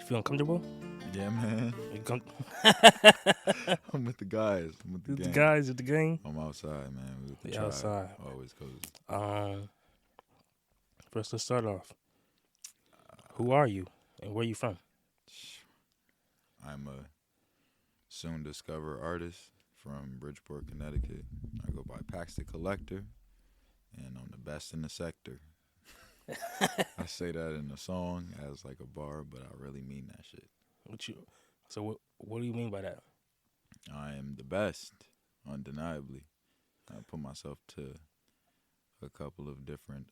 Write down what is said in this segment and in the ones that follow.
feeling comfortable? Yeah, man. You com- I'm with the guys. I'm with the with the gang. guys with the gang? I'm outside, man. We with the We tribe. outside. Always cozy. First, let's start off. Who are you, and where you from? I'm a soon discovered artist from Bridgeport, Connecticut. I go by Pax The Collector, and I'm the best in the sector. I say that in the song as like a bar, but I really mean that shit. What do you mean by that? I am the best, undeniably. I put myself to a couple of different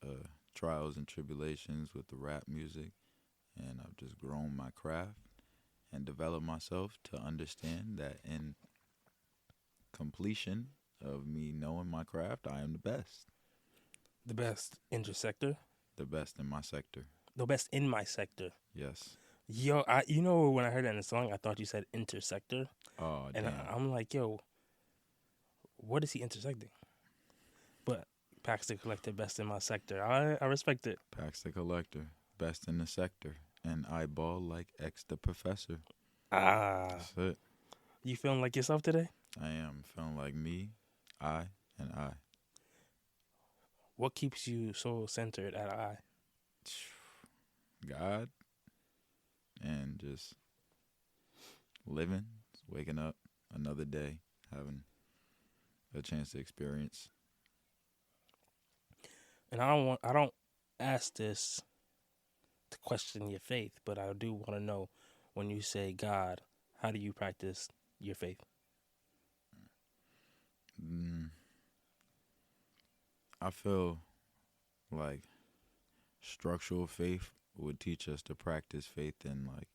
trials and tribulations with the rap music, and I've just grown my craft and developed myself to understand that in completion of me knowing my craft, I am the best. The best in your sector? The best in my sector. The best in my sector. Yes. Yo, when I heard that in the song, I thought you said intersector. Oh, And damn. I'm like, yo, what is he intersecting? But Pax the Collector, best in my sector. I respect it. Pax the Collector, best in the sector. And I ball like X the Professor. That's it. You feeling like yourself today? I am feeling like me, I. What keeps you so centered at I? God. And just living, waking up another day, having a chance to experience. And I don't ask this to question your faith, but I do want to know, when you say God, how do you practice your faith? I feel like structural faith would teach us to practice faith in like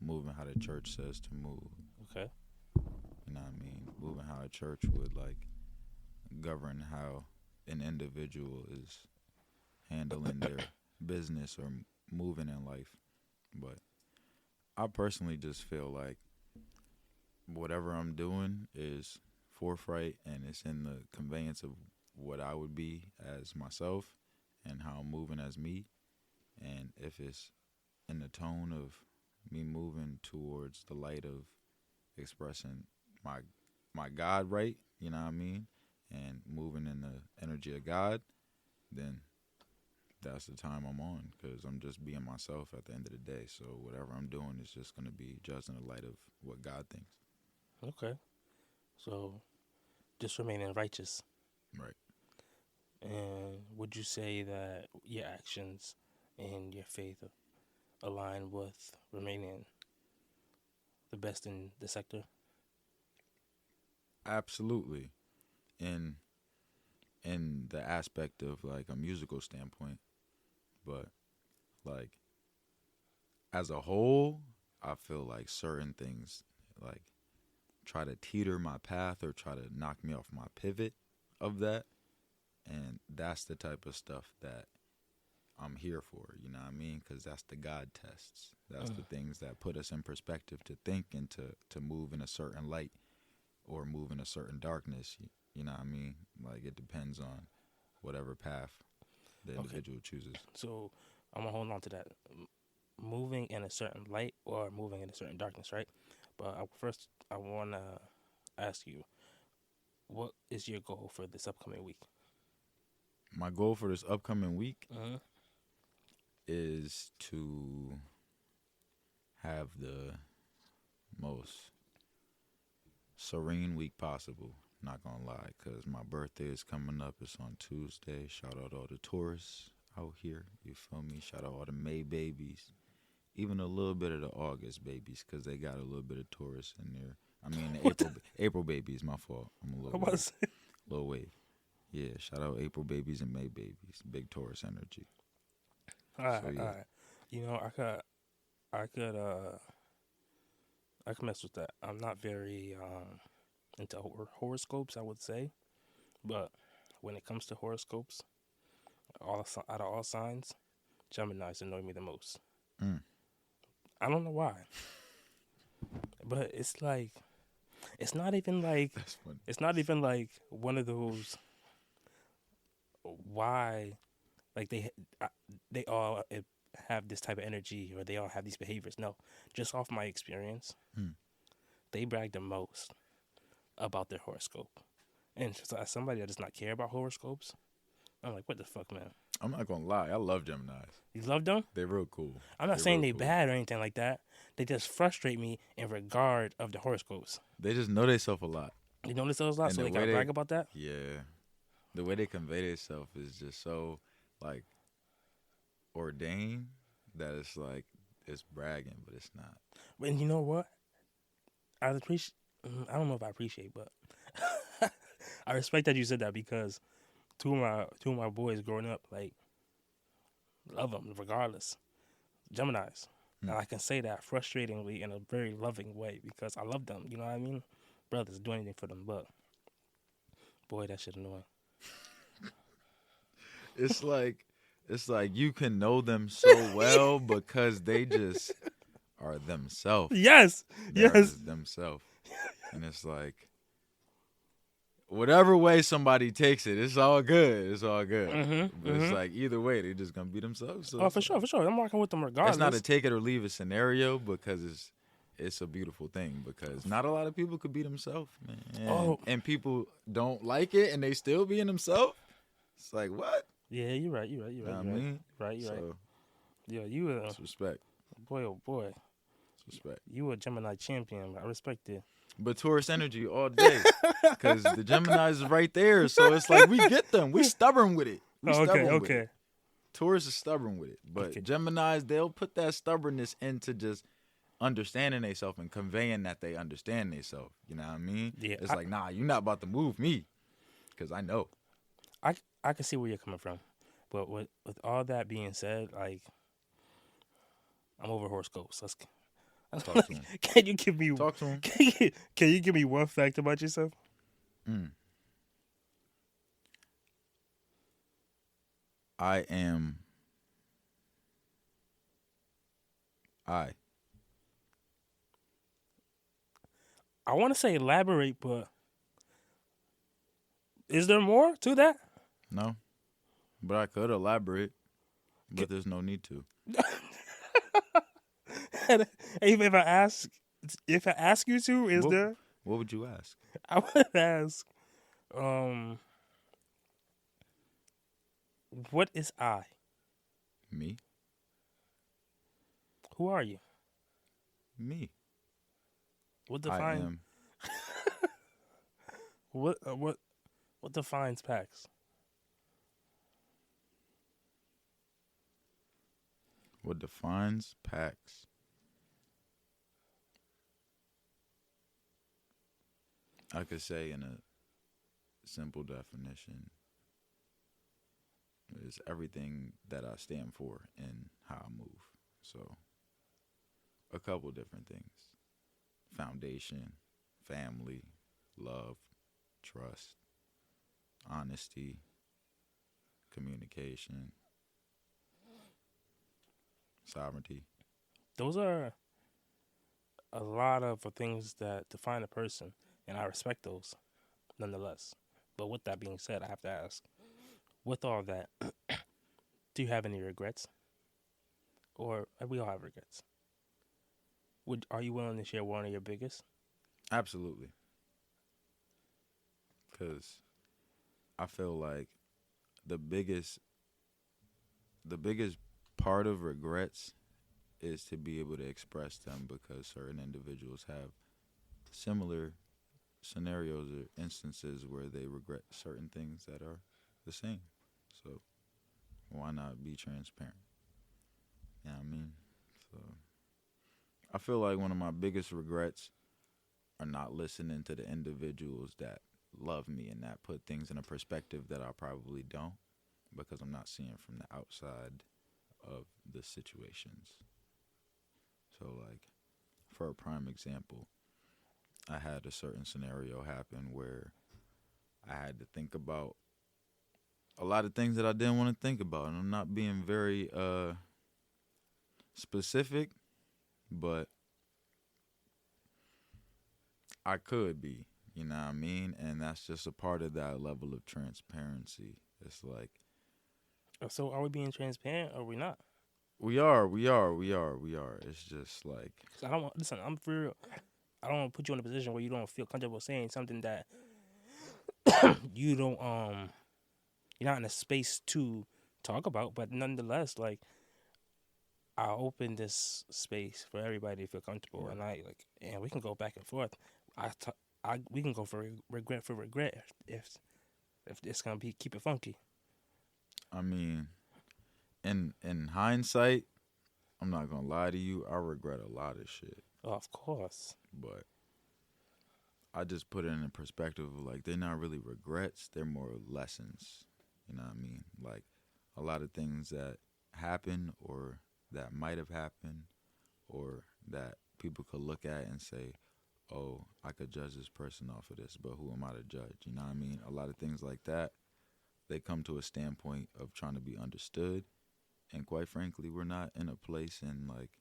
moving how the church says to move. Okay. You know what I mean? Moving how a church would like govern how an individual is handling their business or moving in life. But I personally just feel like whatever I'm doing is forthright and it's in the conveyance of what I would be as myself and how I'm moving as me. And if it's in the tone of me moving towards the light of expressing my God right, you know what I mean, and moving in the energy of God, then that's the time I'm on, because I'm just being myself at the end of the day. So whatever I'm doing is just going to be judged in the light of what God thinks. Okay. So just remaining righteous. Right. And would you say that your actions and your faith align with remaining the best in the sector? Absolutely. In the aspect of like a musical standpoint, but like as a whole, I feel like certain things like try to teeter my path or try to knock me off my pivot of that. And that's the type of stuff that I'm here for, you know what I mean? Because that's the God tests. That's the things that put us in perspective to think and to move in a certain light or move in a certain darkness, you know what I mean? Like it depends on whatever path the individual chooses. So I'm going to hold on to that. Moving in a certain light or moving in a certain darkness, right? But first, I want to ask you, what is your goal for this upcoming week? My goal for this upcoming week Mm-hmm. is to have the most serene week possible. Not gonna lie, because my birthday is coming up. It's on Tuesday. Shout out all the tourists out here. You feel me? Shout out all the May babies. Even a little bit of the August babies, because they got a little bit of tourists in there. I mean, the April babies, my fault. I'm a little wave. Little wave. Yeah, shout out April babies and May babies. Big Taurus energy. All right. You know, I could mess with that. I'm not very into horoscopes, I would say, but when it comes to horoscopes, out of all signs, Gemini's annoy me the most. I don't know why, but it's like it's not even like it's not even like one of those why like they all have this type of energy or they all have these behaviors. No, just off my experience, Hmm. they brag the most about their horoscope. And just as somebody that does not care about horoscopes, I'm like, what the fuck, man? I'm not gonna lie. I love Geminis. You love them? They're real cool. I'm not They're saying real they cool. bad or anything like that. They just frustrate me in regard of the horoscopes. They just know themselves a lot. You notice those a lot, And so the they way gotta they- brag about that. Yeah. The way they convey themselves is just so like ordained that it's like it's bragging, but it's not. And you know what? I appreciate. I don't know if I appreciate, but I respect that you said that because two of my boys growing up like love them regardless. Gemini's, and I can say that frustratingly in a very loving way because I love them. You know what I mean? Brothers do anything for them, but boy, that shit annoying. It's like you can know them so well because they just are themselves. Yes, They are yes. just themselves. And it's like whatever way somebody takes it, it's all good. It's all good. But it's like either way, they just gonna be themselves. So Oh, for sure, for sure. I'm rocking with them regardless. it's not a take it or leave it scenario because it's a beautiful thing because not a lot of people could be themselves, man. Oh. And people don't like it and they still being themselves. It's like what? Yeah, you're right. You're right. You're Know right. what I You're right. mean? Right. You're right. So Yeah, you it's respect. boy, oh boy, It's respect. you a Gemini champion. I respect it. But Taurus energy all day because the Geminis is right there. So it's like we get them. We stubborn with it. We Oh, okay, stubborn with okay. it. Taurus is stubborn with it. But Okay. Geminis, they'll put that stubbornness into just understanding themselves and conveying that they understand themselves. You know what I mean? Yeah, It's like, nah, you're not about to move me because I know. I can see where you're coming from, but with all that being said, like I'm over horoscopes. Talk to him. Can you give me Talk to him. Can you give me one fact about yourself? I am. I want to say elaborate, but is there more to that? No. But I could elaborate. But there's no need to. And if I ask you to, is What- there? What would you ask? I would ask, what is I? Me? Who are you? Me. What I defines am. what defines Pax? What defines Pax? I could say in a simple definition is everything that I stand for and how I move. So a couple different things. Foundation, family, love, trust, honesty, communication, sovereignty. Those are a lot of things that define a person, and I respect those nonetheless. But with that being said, I have to ask, with all that, do you have any regrets? Or we all have regrets. Are you willing to share one of your biggest? Absolutely. Because I feel like the biggest part of regrets is to be able to express them because certain individuals have similar scenarios or instances where they regret certain things that are the same. So why not be transparent? You know what I mean? So I feel like one of my biggest regrets are not listening to the individuals that love me and that put things in a perspective that I probably don't because I'm not seeing from the outside of the situations. So like for a prime example, I had a certain scenario happen where I had to think about a lot of things that I didn't want to think about, and I'm not being very specific, but I could be, you know what I mean? And that's just a part of that level of transparency. It's like, So are we being transparent or are we not? we are. It's just like, Cause I don't want listen. I'm for real. I don't want to put you in a position where you don't feel comfortable saying something that you don't you're not in a space to talk about. But nonetheless, like I open this space for everybody to feel comfortable, right. and and we can go back and forth. I, t- we can go for regret for regret if it's gonna be keep it funky. I mean, in hindsight, I'm not gonna lie to you. I regret a lot of shit, Oh, of course. but I just put it in perspective of like they're not really regrets. They're more lessons. You know what I mean? Like a lot of things that happen or that might have happened or that people could look at and say, "Oh, I could judge this person off of this, but who am I to judge?" You know what I mean? A lot of things like that, they come to a standpoint of trying to be understood, and quite frankly, we're not in a place in like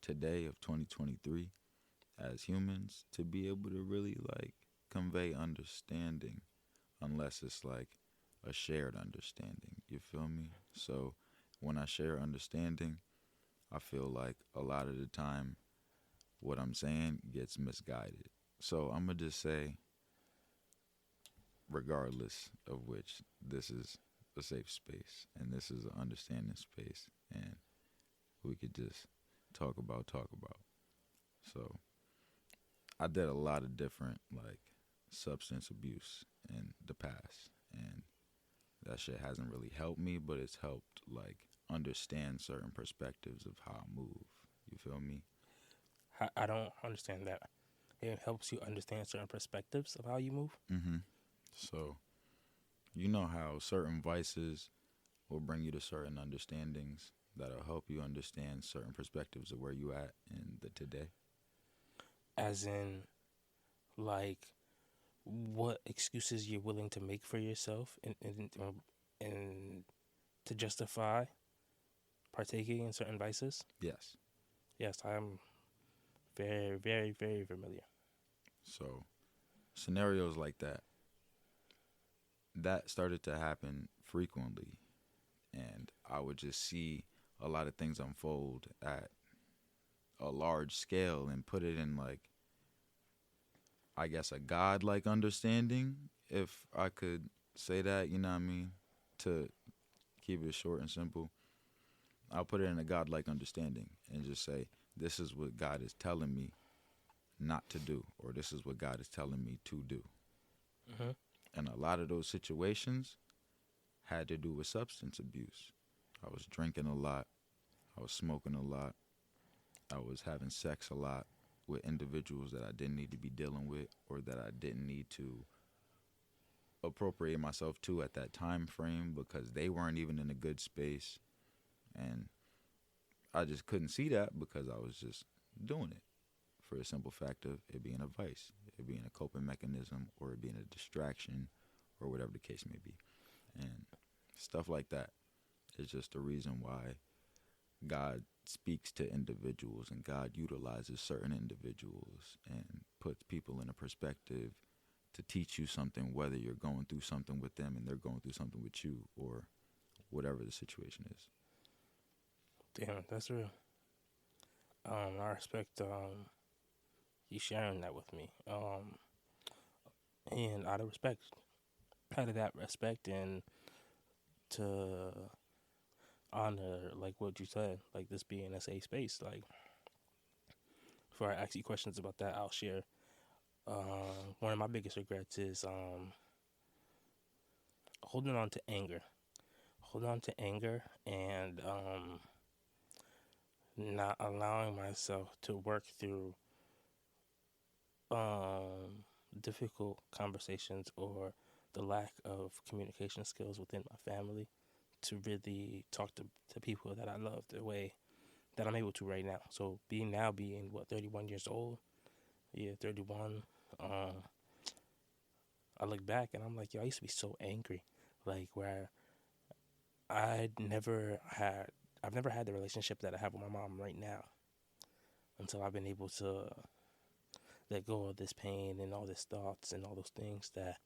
today of 2023 as humans to be able to really like convey understanding unless it's like a shared understanding. You feel me? So when I share understanding, I feel like a lot of the time what I'm saying gets misguided. So I'm going to just say, regardless of which, this is a safe space and this is an understanding space. And we could just talk about. So I did a lot of different, like, substance abuse in the past. And that shit hasn't really helped me, but it's helped, like, understand certain perspectives of how I move. You feel me? I don't understand that. It helps you understand certain perspectives of how you move. Mm-hmm. So, you know how certain vices will bring you to certain understandings that'll help you understand certain perspectives of where you at in the today. As in, like, what excuses you're willing to make for yourself and to justify partaking in certain vices. Yes. Yes, I'm very, very, very familiar. So, scenarios like that started to happen frequently, and I would just see a lot of things unfold at a large scale and put it in like, I guess, a godlike understanding, if I could say that, you know what I mean? To keep it short and simple, I'll put it in a godlike understanding and just say, this is what God is telling me not to do, or this is what God is telling me to do. Hmm. And a lot of those situations had to do with substance abuse. I was drinking a lot, I was smoking a lot, I was having sex a lot with individuals that I didn't need to be dealing with or that I didn't need to appropriate myself to at that time frame because they weren't even in a good space. And I just couldn't see that because I was just doing it for the simple fact of it being a vice, it being a coping mechanism, or it being a distraction, or whatever the case may be. And stuff like that is just the reason why God speaks to individuals and God utilizes certain individuals and puts people in a perspective to teach you something, whether you're going through something with them and they're going through something with you, or whatever the situation is. Damn, that's real. I respect you sharing that with me. And out of that respect, and to honor like what you said, like this being a safe space. Like, before I ask you questions about that, I'll share. One of my biggest regrets is holding on to anger. Holding on to anger and not allowing myself to work through difficult conversations or the lack of communication skills within my family to really talk to people that I love the way that I'm able to right now. So being what 31 years old, yeah, 31. Um, I look back and I'm like, yo, I used to be so angry, like where I never had, I've never had the relationship that I have with my mom right now until I've been able to let go of this pain and all these thoughts and all those things that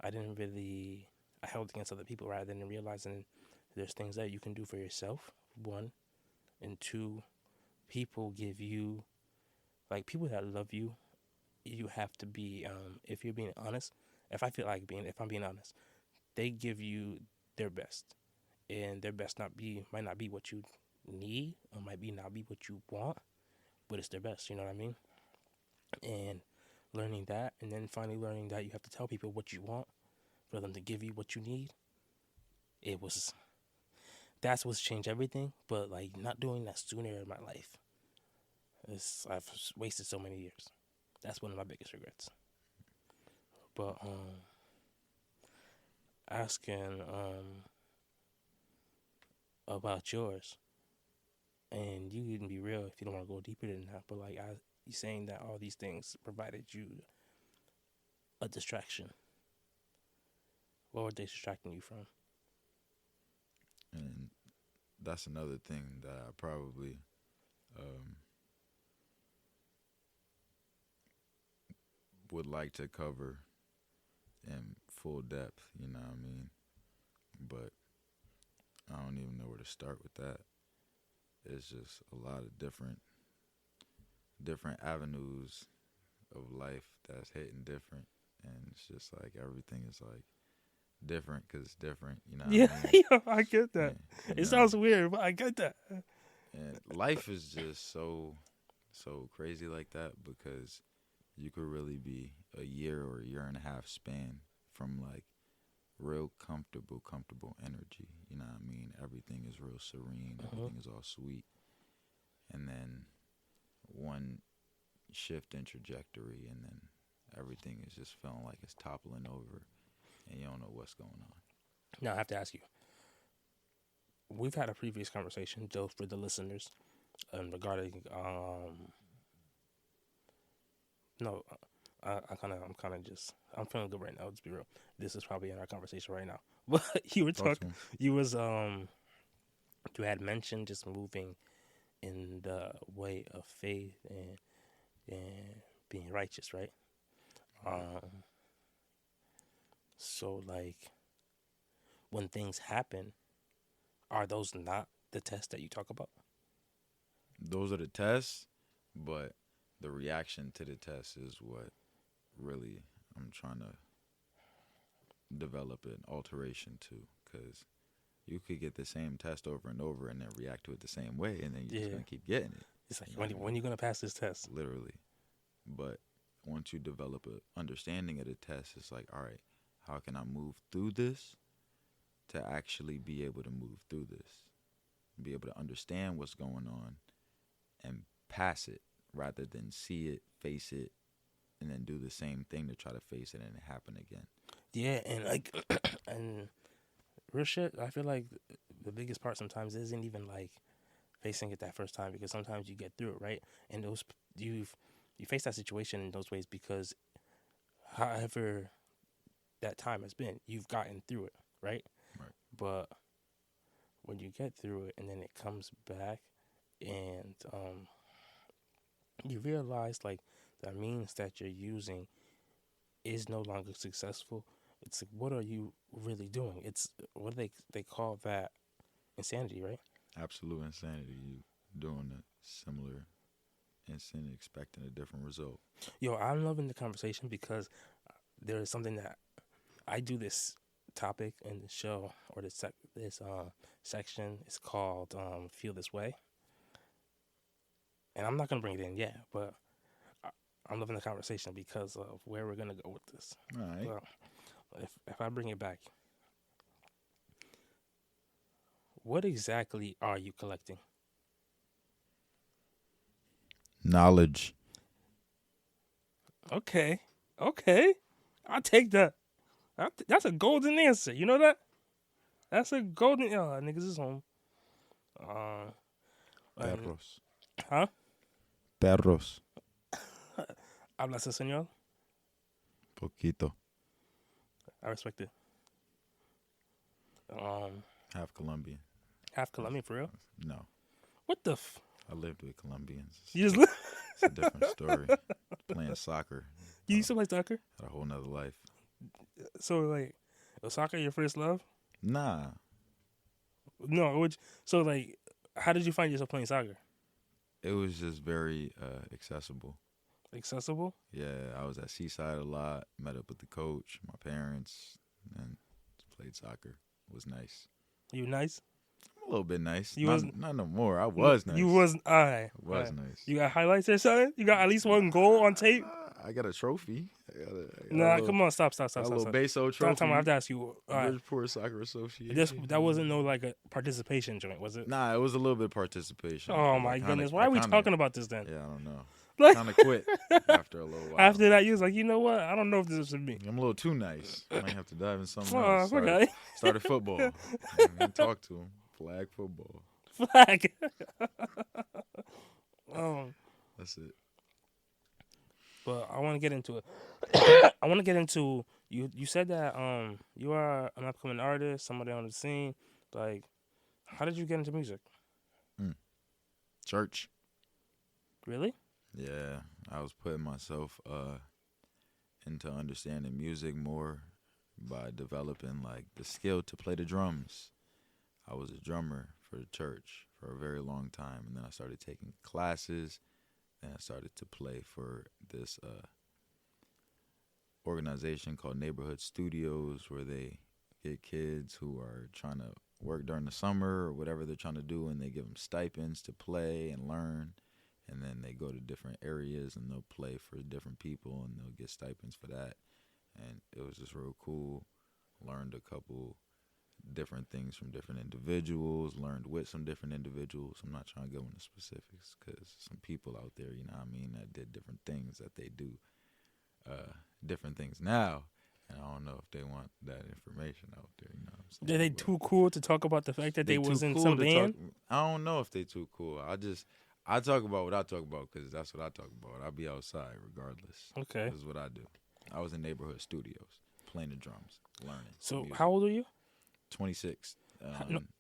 I didn't really, I held against other people rather than realizing there's things that you can do for yourself. One, and two, people give you, like, people that love you. You have to be, if you're being honest. If I'm being honest, they give you their best, and their best might not be what you need, or might be not be what you want, but it's their best. You know what I mean? And learning that, and then finally learning that you have to tell people what you want for them to give you what you need. It was That's what's changed everything. But like not doing that sooner in my life, I've wasted so many years. That's one of my biggest regrets. But asking about yours, and you can be real if you don't want to go deeper than that. But like you saying that all these things provided you a distraction. What were they distracting you from? And that's another thing that I probably would like to cover in full depth, you know what I mean? But I don't even know where to start with that. It's just a lot of different avenues of life that's hitting different, and it's just like everything is like different because it's different, you know what Yeah, I mean? yeah, I get that. Yeah, It sounds weird, but I get that. and life is just so crazy like that because you could really be a year or a year and a half span from like real comfortable energy. You know what I mean? Everything is real serene. Everything is all sweet. And then one shift in trajectory, and then everything is just feeling like it's toppling over, and you don't know what's going on. Now I have to ask you. We've had a previous conversation, Joe, for the listeners, regarding no, I'm feeling good right now. Let's be real. This is probably in our conversation right now. But you were Talk to talking. him. You had mentioned just moving in the way of faith and being righteous, right? So like when things happen, are those not the tests that you talk about? Those are the tests, but the reaction to the test is what really I'm trying to develop an alteration to, because you could get the same test over and over and then react to it the same way, and then you're just Yeah. gonna keep getting it. It's like You know what I when mean? you gonna pass this test? Literally. But once you develop a understanding of the test, it's like, all right, how can I move through this to actually be able to move through this, be able to understand what's going on and pass it rather than see it, face it, and then do the same thing to try to face it and it happen again. Yeah, and like and real shit, I feel like the biggest part sometimes isn't even like facing it that first time, because sometimes you get through it, right? And you face that situation in those ways because however that time has been, you've gotten through it, right? Right. But when you get through it and then it comes back and you realize like the means that you're using is no longer successful. It's like, what are you really doing? It's what they call that insanity, right? Absolute insanity. You doing a similar incident, expecting a different result. Yo, I'm loving the conversation because there is something that I do this topic in the show or this section. It's called "Feel This Way," and I'm not gonna bring it in yet, but I'm loving the conversation because of where we're gonna go with this. All right. Well, if I bring it back, what exactly are you collecting? Knowledge. Okay, I'll take that. That's a golden answer. You know that? That's a golden. Niggas is home. And, Perros. huh? Perros. Hablas español? Poquito. I respect it. Half Colombian. Half Colombian for real? No. What the? I lived with Colombians. You just live? It's a different story. Playing soccer. You used to play soccer? Had a whole nother life. So like, was soccer your first love? Nah. No. So like, How did you find yourself playing soccer? It was just very accessible. Accessible? Yeah, I was at Seaside a lot. Met up with the coach, my parents, and played soccer. It was nice. You nice? A little bit nice. You Not wasn't. not no more. I was nice. You wasn't. Alright. I was nice. You got highlights or something? You got at least one goal on tape? I got a trophy. I got a Nah, little, come on, stop. got a little Beso Stop trophy. time. I have to ask you. Bridgeport Soccer Association. That wasn't no like a participation joint, was it? Nah, it was a little bit of participation. Oh my goodness! Why are we talking about this then? Yeah, I don't know. Like, Kind of quit after a little while. after that, you was like, you know what? I don't know if this is for me. I'm a little too nice. Might have to dive in something Oh, else. okay. Started football. And talk to him. Flag football. Flag. That's it. But I want to get into it. I want to get into you. You said that you are an upcoming artist, somebody on the scene. Like, how did you get into music? Church. Really? Yeah, I was putting myself into understanding music more by developing like the skill to play the drums. I was a drummer for the church for a very long time, and then I started taking classes, and I started to play for this organization called Neighborhood Studios, where they get kids who are trying to work during the summer or whatever they're trying to do, and they give them stipends to play and learn. And then they go to different areas and they'll play for different people and they'll get stipends for that. And it was just real cool. Learned a couple different things from different individuals, learned with some different individuals. I'm not trying to go into specifics because some people out there, you know what I mean, that did different things that they do different things now. And I don't know if they want that information out there, you know what I'm saying? Are they too cool to talk about the fact that they was in some band? I don't know if they too cool. I talk about what I talk about because that's what I talk about. I'll be outside regardless. Okay. This is what I do. I was in Neighborhood Studios playing the drums, learning. So music. how old are you? 26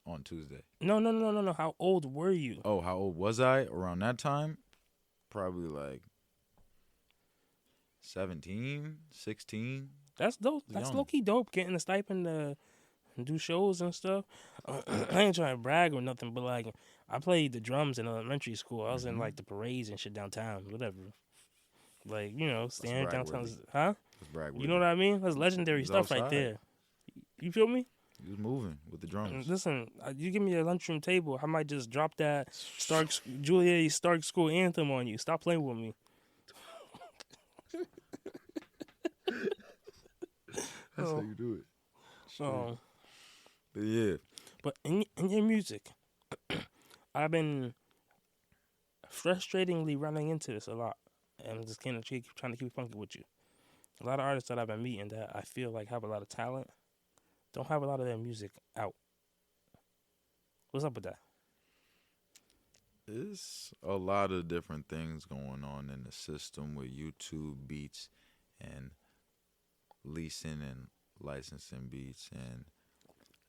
on Tuesday. No. How old were you? Oh, how old was I around that time? Probably like 17, 16. That's dope. That's low key dope. Getting a stipend to do shows and stuff. I ain't trying to brag or nothing, but like I played the drums in elementary school. I was in like the parades and shit downtown, whatever. Like, you know, standing downtown. Huh? You know what I mean? That's legendary stuff right there. You feel me? You was moving with the drums. Listen, you give me a lunchroom table, I might just drop that Julia Stark School anthem on you. Stop playing with me. That's how you do it. So, but yeah. But in your music, I've been frustratingly running into this a lot. And I'm just kind of trying to keep it funky with you. A lot of artists that I've been meeting that I feel like have a lot of talent don't have a lot of their music out. What's up with that? There's a lot of different things going on in the system with YouTube beats and leasing and licensing beats, and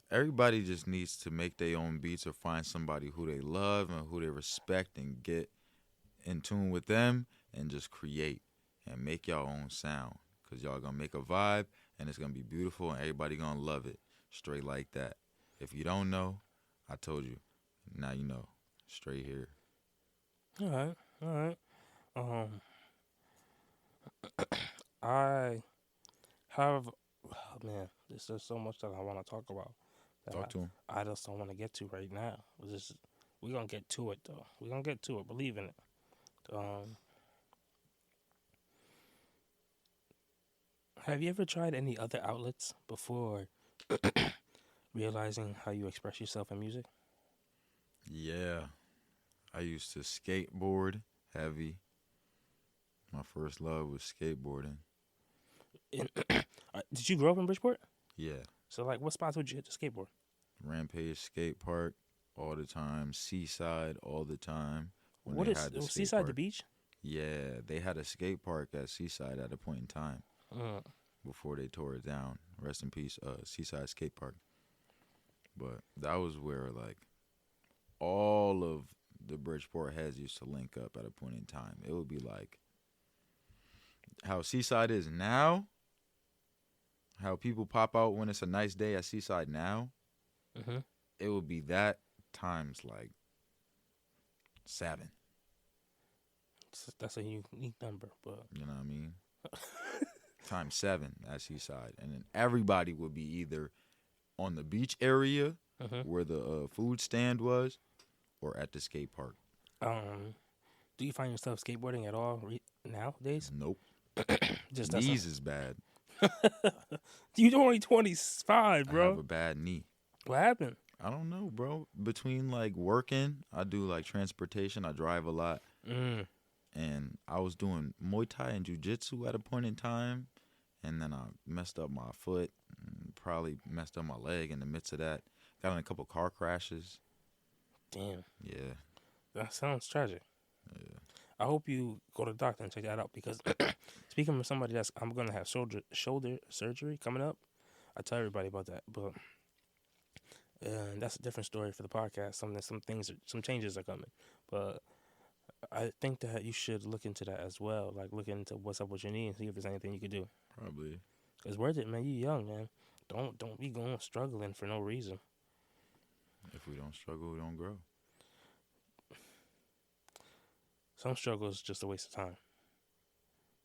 everybody just needs to make their own beats or find somebody who they love and who they respect and get in tune with them and just create and make your own sound, because y'all gonna make a vibe and it's gonna be beautiful and everybody gonna love it straight like that. If you don't know, I told you, now you know. Straight here. All right. I have, there's so much that I want to talk about. Talk to him. I just don't want to get to right now. We're going to get to it, though. We're going to get to it. Believe in it. Have you ever tried any other outlets before realizing how you express yourself in music? Yeah. I used to skateboard heavy. My first love was skateboarding. Did you grow up in Bridgeport? Yeah. So, like, what spots would you hit to skateboard? Rampage Skate Park all the time. Seaside all the time. What is Seaside, the beach? Yeah, they had a skate park at Seaside at a point in time before they tore it down. Rest in peace, Seaside Skate Park. But that was where, like, all of the Bridgeport heads used to link up at a point in time. It would be like how Seaside is now, how people pop out when it's a nice day at Seaside now. It would be that times like 7. That's a unique number, but You know what I mean? Times 7 at Seaside. And then everybody would be either on the beach area mhm. where the food stand was or at the skate park. Do you find yourself skateboarding at all nowadays? Nope. Just that's Knees is bad. you only 25, I have bro. a bad knee. What happened? I don't know, bro. Between like working, I do like transportation. I drive a lot. Mm. And I was doing Muay Thai and Jiu-Jitsu at a point in time. And then I messed up my foot. And probably messed up my leg in the midst of that. Got in a couple car crashes. Damn, Yeah. that sounds tragic. Yeah. I hope you go to the doctor and check that out because speaking of somebody I'm gonna have shoulder surgery coming up. I tell everybody about that, but that's a different story for the podcast. Some changes are coming, but I think that you should look into that as well. Like look into what's up with your knee and see if there's anything you could do. Probably. It's worth it, man. You young, man. Don't be going struggling for no reason. If we don't struggle, we don't grow. Some struggle is just a waste of time.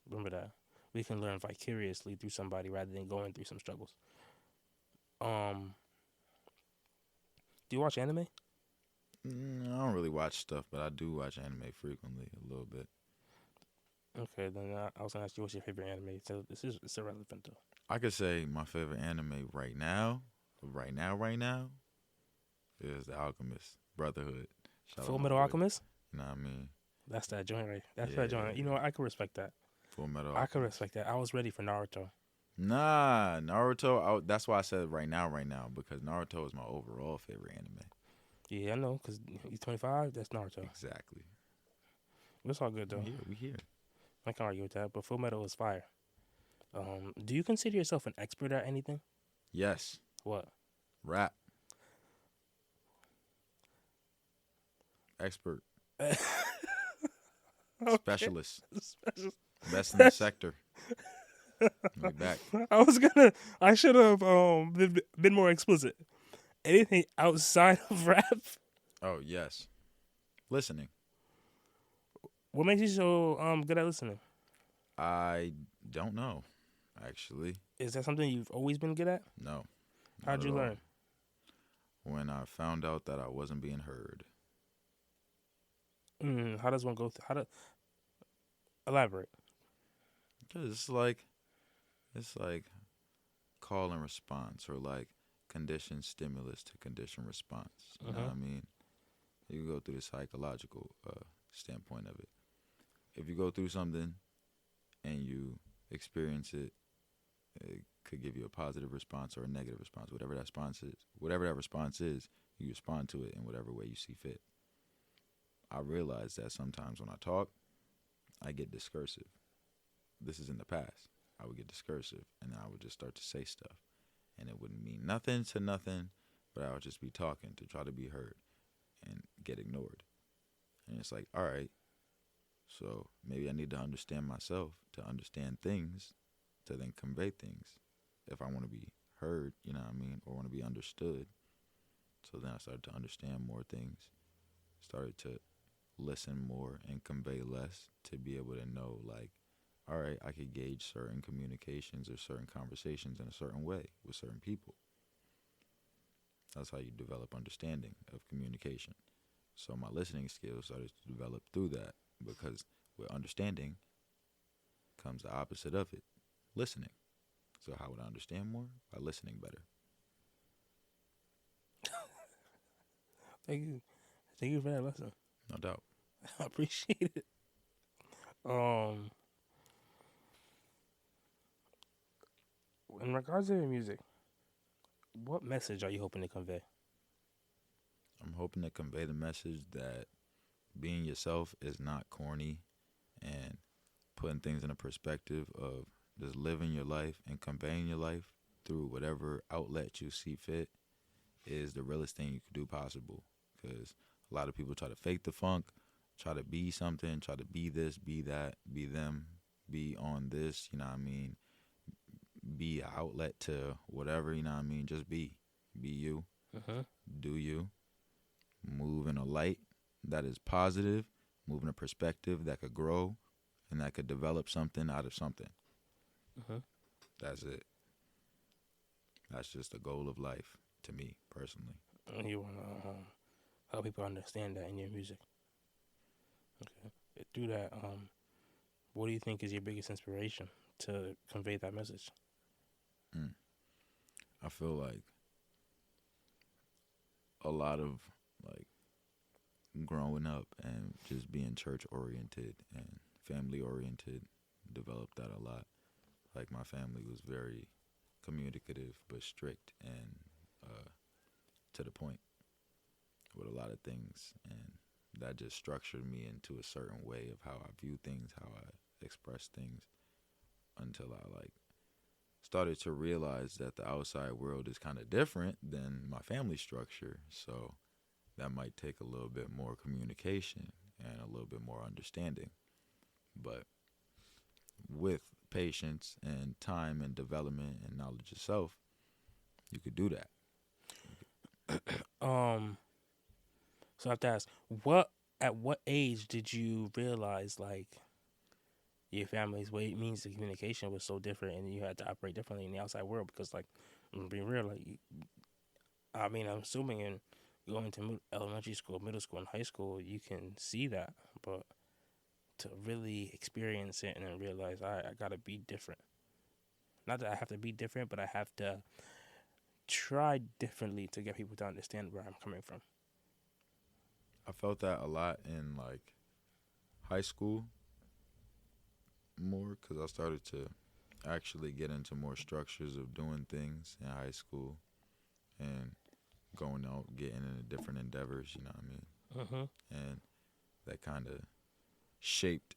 Remember that. We can learn vicariously through somebody rather than going through some struggles. Do you watch anime? I don't really watch stuff, but I do watch anime frequently, a little bit. Okay, then I was gonna ask you what's your favorite anime. So it's irrelevant though. I could say my favorite anime right now, is The Alchemist Brotherhood. Shout out Full my Metal boy. Alchemist. You know what I mean? That's that joint, right? That's Yeah, that joint. yeah, You know what? I can respect that. Full Metal I can Alchemist. respect that. I was ready for Naruto. Nah, Naruto. That's why I said right now, because Naruto is my overall favorite anime. Yeah, I know, because he's 25. That's Naruto. Exactly. It's all good though. We here. I can't argue with that. But Full Metal is fire. Do you consider yourself an expert at anything? Yes. What? Rap. Expert. Specialist. Best in the sector. We back. I should have been more explicit. Anything outside of rap? Oh, yes. Listening. What makes you so good at listening? I don't know, actually. Is that something you've always been good at? No. How'd not you at all. learn? When I found out that I wasn't being heard. How does one go through? How to elaborate? Because it's like call and response, or like condition stimulus to condition response. You know what I mean? You can go through the psychological standpoint of it. If you go through something and you experience it, it could give you a positive response or a negative response. Whatever that response is, you respond to it in whatever way you see fit. I realize that sometimes when I talk, I get discursive. This is in the past. I would get discursive, and I would just start to say stuff. And it wouldn't mean nothing to nothing, but I would just be talking to try to be heard and get ignored. And it's like, all right, so maybe I need to understand myself to understand things, to then convey things. If I want to be heard, you know what I mean, or want to be understood. So then I started to understand more things, started to listen more and convey less, to be able to know, like, all right, I could gauge certain communications or certain conversations in a certain way with certain people. That's how you develop understanding of communication. So my listening skills started to develop through that, because with understanding comes the opposite of it, listening. So how would I understand more? By listening better. Thank you for that lesson. No doubt. I appreciate it. In regards to your music, what message are you hoping to convey? I'm hoping to convey the message that being yourself is not corny, and putting things in a perspective of just living your life and conveying your life through whatever outlet you see fit is the realest thing you could do possible. Because a lot of people try to fake the funk, try to be something, try to be this, be that, be them, be on this, you know what I mean? Be an outlet to whatever, you know what I mean? Just be. Be you. Do you. Move in a light, that is positive, moving a perspective that could grow and that could develop something out of something. Mm-hmm. That's it. That's just the goal of life to me personally. And you want to help people understand that in your music. Okay. Through that, what do you think is your biggest inspiration to convey that message? Mm. I feel like a lot of like growing up and just being church oriented and family oriented developed that a lot. Like my family was very communicative but strict and to the point with a lot of things, and that just structured me into a certain way of how I view things, how I express things, until I like started to realize that the outside world is kind of different than my family structure. So that might take a little bit more communication and a little bit more understanding. But with patience and time and development and knowledge of self, you could do that. So I have to ask, at what age did you realize like your family's way means of communication was so different, and you had to operate differently in the outside world? Because like, I'm gonna be real, like, I mean, I'm assuming in going to elementary school, middle school, and high school, you can see that, but to really experience it and then realize, all right, I gotta be different. Not that I have to be different, but I have to try differently to get people to understand where I'm coming from. I felt that a lot in like high school more because I started to actually get into more structures of doing things in high school and going out, getting into different endeavors, you know what I mean? And that kind of shaped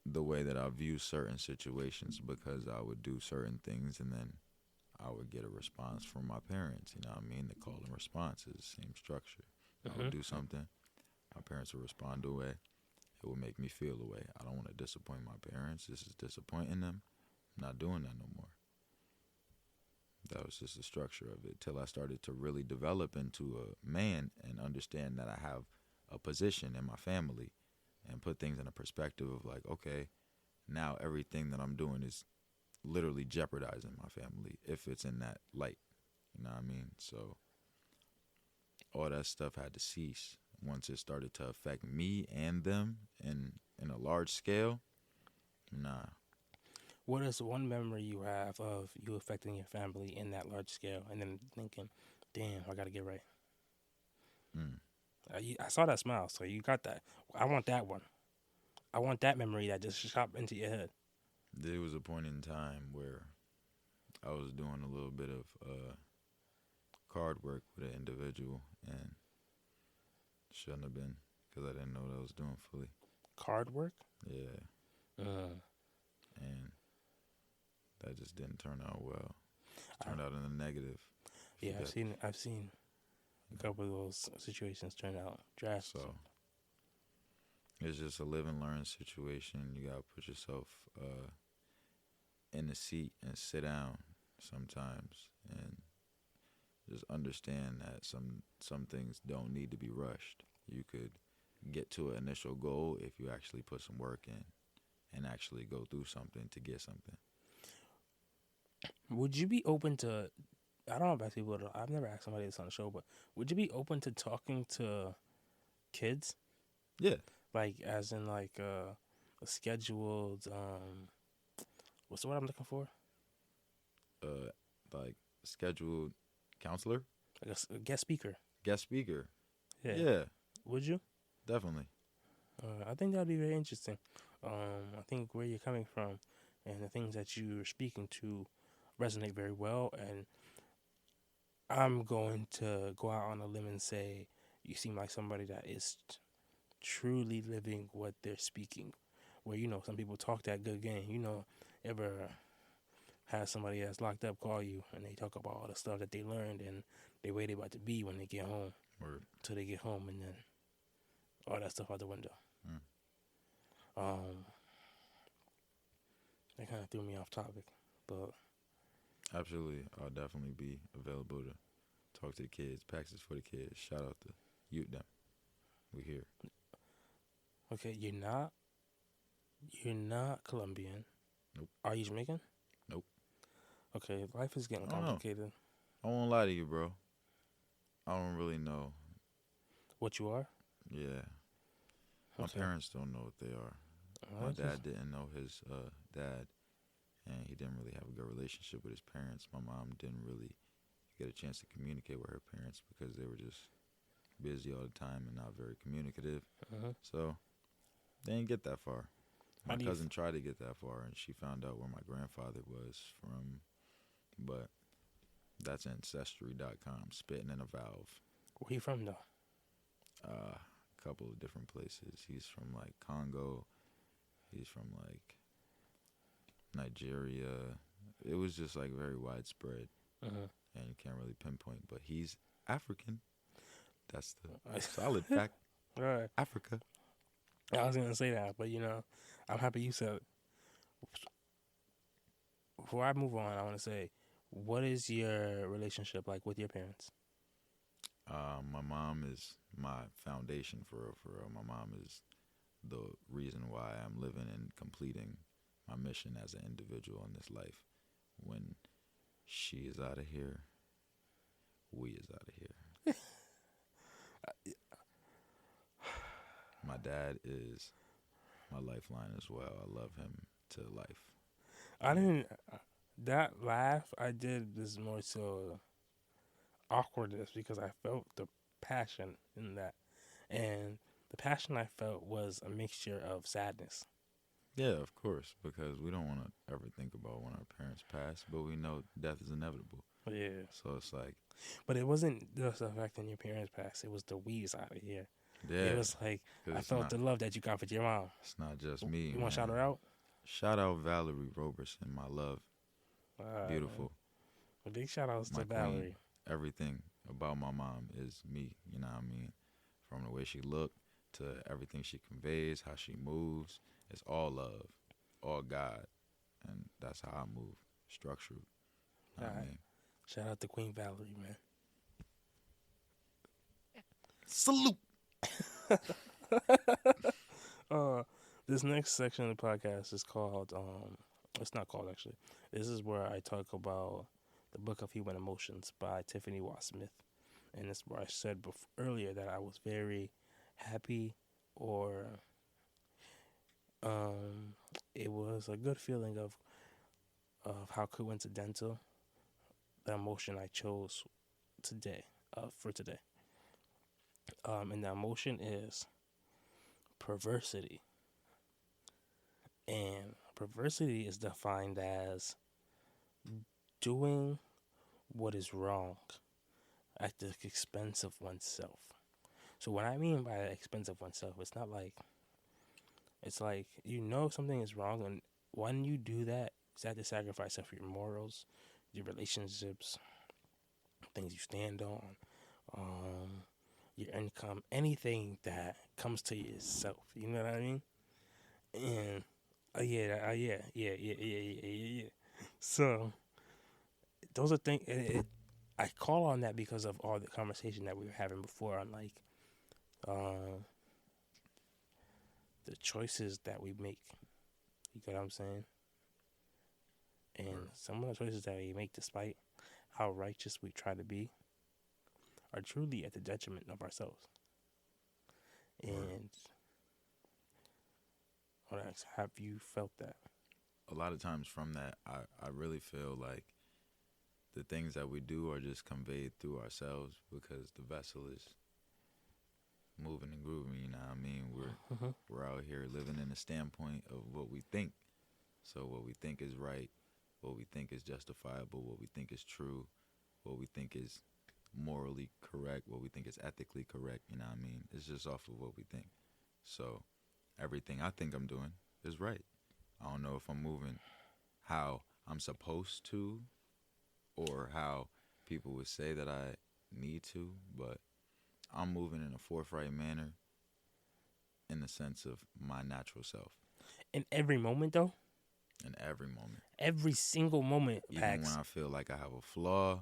the way that I view certain situations because I would do certain things and then I would get a response from my parents, you know what I mean? They call them responses, same structure. I would do something, my parents would respond a way. It would make me feel a way. I don't want to disappoint my parents. This is disappointing them. I'm not doing that no more. That was just the structure of it till I started to really develop into a man and understand that I have a position in my family and put things in a perspective of like, okay, now everything that I'm doing is literally jeopardizing my family if it's in that light. You know what I mean? So all that stuff had to cease once it started to affect me and them in a large scale. Nah. What is one memory you have of you affecting your family in that large scale, and then thinking, "Damn, I gotta get right." Mm. I saw that smile, so you got that. I want that one. I want that memory that just shot into your head. There was a point in time where I was doing a little bit of card work with an individual and shouldn't have been because I didn't know what I was doing fully. Card work. Yeah. And that just didn't turn out well. It turned out in the negative. Yeah, I've seen a couple of those situations turn out drastic. So it's just a live and learn situation. You gotta put yourself in the seat and sit down sometimes and just understand that some things don't need to be rushed. You could get to an initial goal if you actually put some work in and actually go through something to get something. Would you be open to? I don't know if people. I've never asked somebody this on the show, but would you be open to talking to kids? Yeah. Like, as in, like a scheduled. What's the word I'm looking for? Like scheduled counselor, Like a guest speaker. guest speaker. Yeah. Yeah, Would you? definitely. I think that'd be very interesting. I think where you're coming from and the things that you're speaking to resonate very well, and I'm going to go out on a limb and say you seem like somebody that is truly living what they're speaking. Where, some people talk that good game. Ever have somebody that's locked up call you and they talk about all the stuff that they learned and the way they about to be when they get home. Word. Till they get home, and then all that stuff out the window. That kind of threw me off topic, but Absolutely. I'll definitely be available to talk to the kids. Pax is for the kids. Shout out to you them. We here. Okay, you're not Colombian. Nope. Are you Jamaican? Nope. Okay, life is getting I don't know. complicated. I won't lie to you, bro. I don't really know. What you are? Yeah. My Okay. parents don't know what they are. My That's just- dad didn't know his dad, and he didn't really have a good relationship with his parents. My mom didn't really get a chance to communicate with her parents because they were just busy all the time and not very communicative. Mhm. So they didn't get that far. How My do you? cousin tried to get that far, and she found out where my grandfather was from, but that's ancestry.com, spitting in a valve. Where you from though? A couple of different places. He's from like Congo. He's from like Nigeria. It was just like very widespread, Mhm. and you can't really pinpoint. But he's African. That's the solid fact. All right. Africa. I was gonna say that, but I'm happy you said it. Before I move on, I want to say, what is your relationship like with your parents? My mom is my foundation for real, for real. My mom is the reason why I'm living and completing my mission as an individual in this life. When she is out of here, we is out of here. My dad is my lifeline as well. I love him to life. I didn't. That laugh I did was more so awkwardness because I felt the passion in that, and the passion I felt was a mixture of sadness. Yeah, of course, because we don't want to ever think about when our parents pass, but we know death is inevitable. Yeah, So it's like, but it wasn't just the fact that your parents passed; it was the we's out of here. yeah, It was like 'cause I felt the love that you got with your mom. it's not just me, You man. want to shout her out? Shout out Valerie Roberson, my love, beautiful, A big shout outs my to queen. Valerie. Everything about my mom is me. You know what I mean? From the way she looked to everything she conveys, how she moves, it's all love, all God, and that's how I move, structured. You know what I Alright. mean? Shout out to Queen Valerie, man. Salute. This next section of the podcast is called it's not called actually. This is where I talk about the Book of Human Emotions by Tiffany Watt Smith. And this is where I said earlier that I was very happy, or it was a good feeling of how coincidental the emotion I chose today, for today. And the emotion is perversity. And perversity is defined as doing what is wrong at the expense of oneself. So what I mean by the expense of oneself, it's like something is wrong, and when you do that, it's at the sacrifice of your morals, your relationships, things you stand on, your income, anything that comes to yourself. You know what I mean? And yeah. So those are things. I call on that because of all the conversation that we were having before on the choices that we make. You get what I'm saying? And some of the choices that we make, despite how righteous we try to be, are truly at the detriment of ourselves. And have you felt that? A lot of times from that, I really feel like the things that we do are just conveyed through ourselves because the vessel is moving and grooving. You know what I mean? We're out here living in a standpoint of what we think. So what we think is right, what we think is justifiable, what we think is true, what we think is morally correct, what we think is ethically correct. You know what I mean? It's just off of what we think. So everything I think I'm doing is right. I don't know if I'm moving how I'm supposed to or how people would say that I need to, but I'm moving in a forthright manner in the sense of my natural self. In every moment, though? In every moment. Every single moment, Even Pax. when I feel like I have a flaw,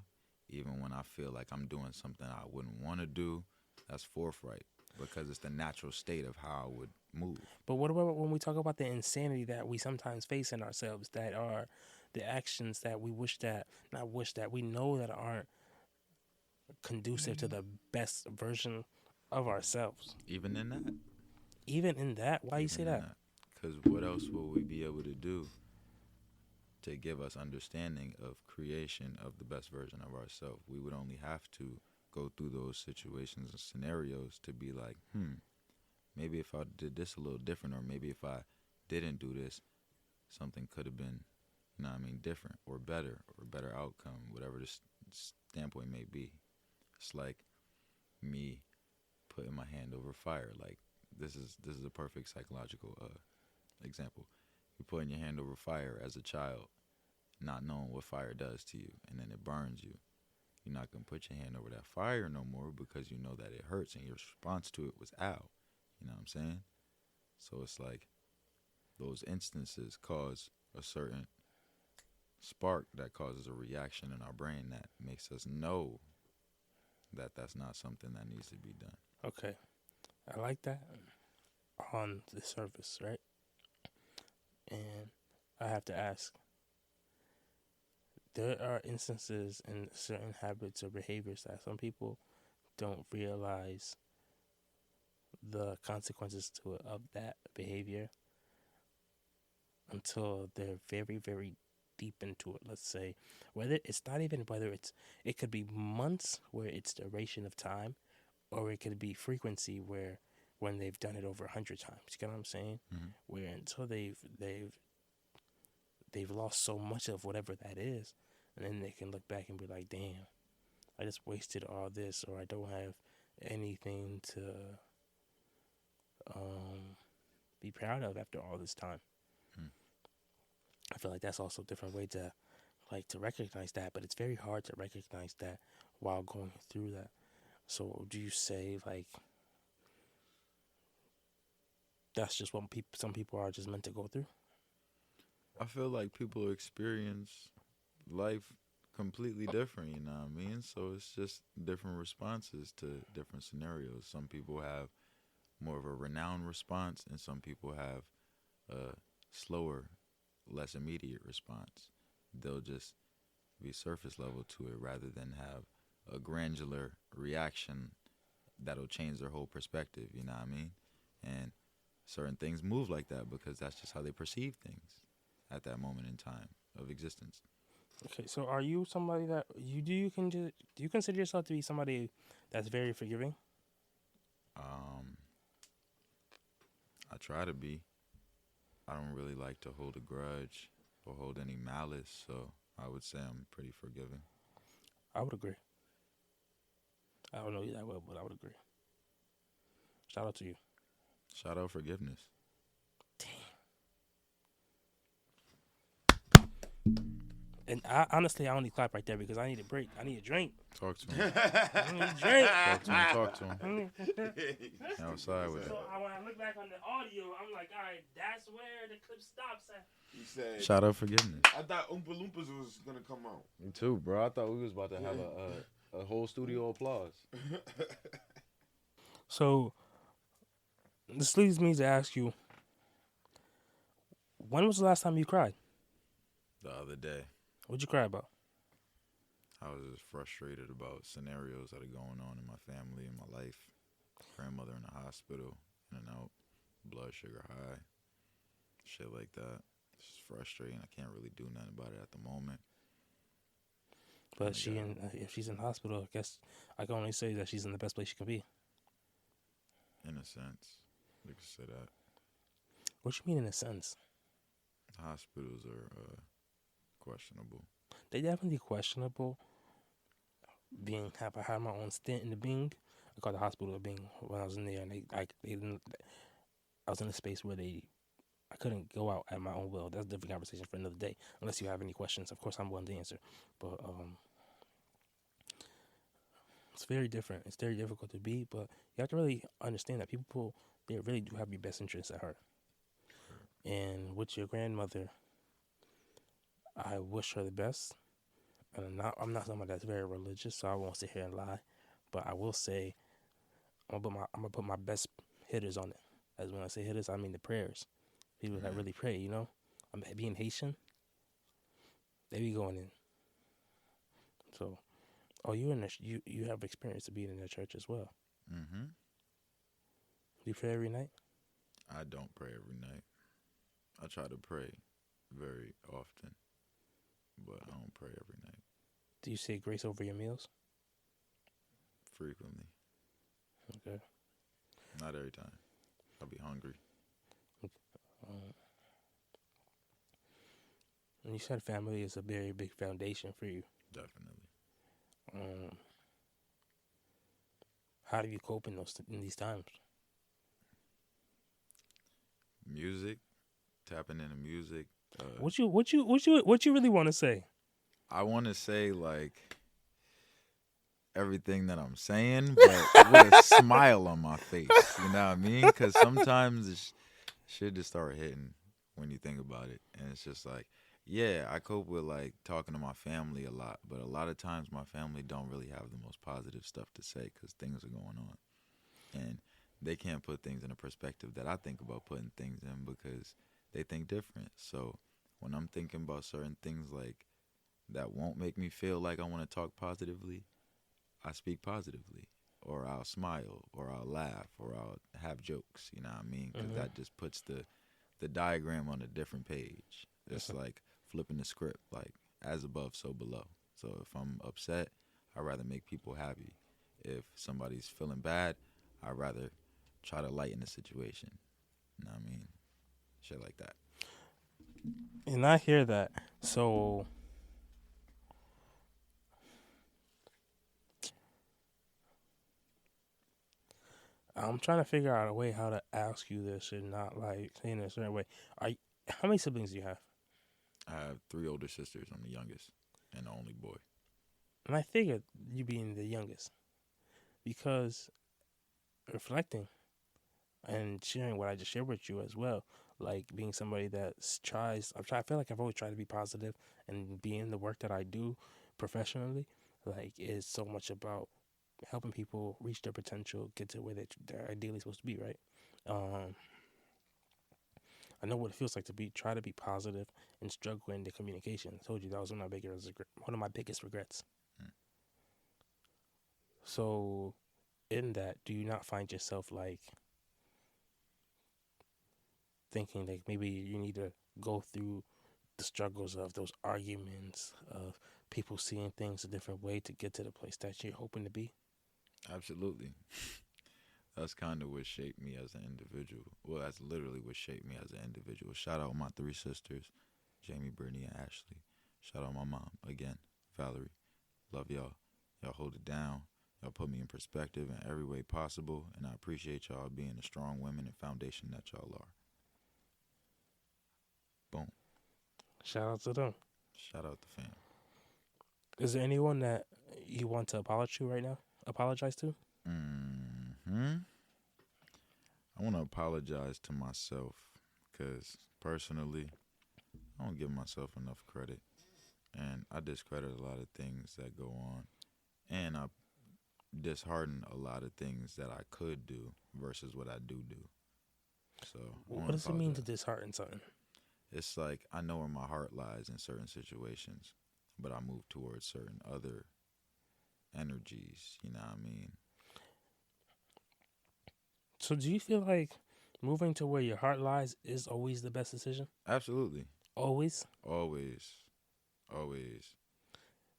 even when I feel like I'm doing something I wouldn't want to do, that's forthright because it's the natural state of how I would move. But what about when we talk about the insanity that we sometimes face in ourselves, that are the actions that we we know that aren't conducive to the best version of ourselves? Even in that, Even in that, why you say even in that? that, because what else will we be able to do to give us understanding of creation of the best version of ourselves? We would only have to go through those situations and scenarios to be like, maybe if I did this a little different, or maybe if I didn't do this, something could have been, different or better outcome, whatever the standpoint may be. It's like me putting my hand over fire. Like this is a perfect psychological example. You're putting your hand over fire as a child, not knowing what fire does to you, and then it burns you. You're not going to put your hand over that fire no more because you know that it hurts, and your response to it was ow. You know what I'm saying? So it's like those instances cause a certain spark that causes a reaction in our brain that makes us know that that's not something that needs to be done. Okay, I like that on the surface, right? And I have to ask, there are instances and certain habits or behaviors that some people don't realize the consequences of that behavior until they're very, very deep into it. Let's say it could be months where it's duration of time, or it could be frequency where when they've done it over 100 times. You get what I'm saying? Mm-hmm. Where until they've lost so much of whatever that is, and then they can look back and be like, damn, I just wasted all this, or I don't have anything to be proud of after all this time. I feel like that's also a different way to recognize that, but it's very hard to recognize that while going through that. So do you say like that's just what some people are just meant to go through? I feel like people experience life completely different, you know what I mean? So it's just different responses to different scenarios. Some people have more of a renowned response, and some people have a slower, less immediate response. They'll just be surface level to it rather than have a granular reaction that'll change their whole perspective, you know what I mean? And certain things move like that because that's just how they perceive things at that moment in time of existence. Okay, so are you somebody that do you consider yourself to be somebody that's very forgiving? I try to be. I don't really like to hold a grudge or hold any malice, so I would say I'm pretty forgiving. I would agree. I don't know you that well, but I would agree. Shout out to you. Shout out forgiveness. And honestly, I only clap right there because I need a break. I need a drink. Talk to him. I need a drink. Talk to him. Outside with So it. when I look back on the audio, I'm like, all right, that's where the clip stops at. He said, Shout out forgiveness. I thought Oompa Loompas was going to come out. Me too, bro. I thought we was about to have a whole studio applause. So this leads me to ask you, when was the last time you cried? The other day, What'd you cry about? I was just frustrated about scenarios that are going on in my family and my life. Grandmother in the hospital, in and out, blood sugar high, shit like that. It's just frustrating. I can't really do nothing about it at the moment. But if she's in hospital, I guess I can only say that she's in the best place she can be. In a sense, you could say that. What you mean in a sense? Hospitals are questionable. They definitely questionable. I had my own stint in the Bing. I called the hospital a Bing when I was in there, and I was in a space where I couldn't go out at my own will. That's a different conversation for another day. Unless you have any questions, of course I'm willing to answer. But it's very different. It's very difficult to be, but you have to really understand that people, they really do have your best interests at heart. And with your grandmother, I wish her the best. And I'm not somebody that's very religious, so I won't sit here and lie. But I will say, I'm gonna put my best hitters on it As when I say hitters, I mean the prayers. People that really pray, you know. Being Haitian, they be going in. So, oh, you have experience of being in the church as well. Mm-hmm. You pray every night? I don't pray every night. I try to pray very often, but I don't pray every night. Do you say grace over your meals? Frequently. Okay. Not every time. I'll be hungry. And you said family is a very big foundation for you. Definitely. How do you cope in these times? Music, tapping into music. What you really want to say? I want to say like everything that I'm saying, but with a smile on my face. You know what I mean? Because sometimes shit just start hitting when you think about it, and it's just like, yeah, I cope with like talking to my family a lot, but a lot of times my family don't really have the most positive stuff to say because things are going on, and they can't put things in a perspective that I think about putting things in because they think different. So when I'm thinking about certain things like that won't make me feel like I want to talk positively, I speak positively, or I'll smile, or I'll laugh, or I'll have jokes. You know what I mean? Because that just puts the diagram on a different page. It's like flipping the script, like as above, so below. So if I'm upset, I'd rather make people happy. If somebody's feeling bad, I'd rather try to lighten the situation. You know what I mean? Shit like that. And I hear that. So I'm trying to figure out a way how to ask you this and not like saying it a certain way. How many siblings do you have? I have 3 older sisters. I'm the youngest and the only boy. And I figured you being the youngest because reflecting and sharing what I just shared with you as well, like being somebody that I feel like I've always tried to be positive, and being the work that I do professionally, like, is so much about helping people reach their potential, get to where they're ideally supposed to be, right? I know what it feels like to try to be positive and struggle in the communication. I told you that was one of my biggest regrets. So, in that, do you not find yourself like thinking like maybe you need to go through the struggles of those arguments, of people seeing things a different way to get to the place that you're hoping to be? Absolutely. That's kind of what shaped me as an individual. Well, that's literally what shaped me as an individual. Shout out my 3 sisters, Jamie, Brittany, and Ashley. Shout out my mom, again, Valerie. Love y'all. Y'all hold it down. Y'all put me in perspective in every way possible, and I appreciate y'all being the strong women and foundation that y'all are. Boom. Shout out to them. Shout out the fam. Is there anyone that you want to apologize to? I want to apologize to myself because personally, I don't give myself enough credit, and I discredit a lot of things that go on, and I dishearten a lot of things that I could do versus what I do. So What does it mean to dishearten something? It's like I know where my heart lies in certain situations, but I move towards certain other energies. You know what I mean? So do you feel like moving to where your heart lies is always the best decision? Absolutely. Always? Always.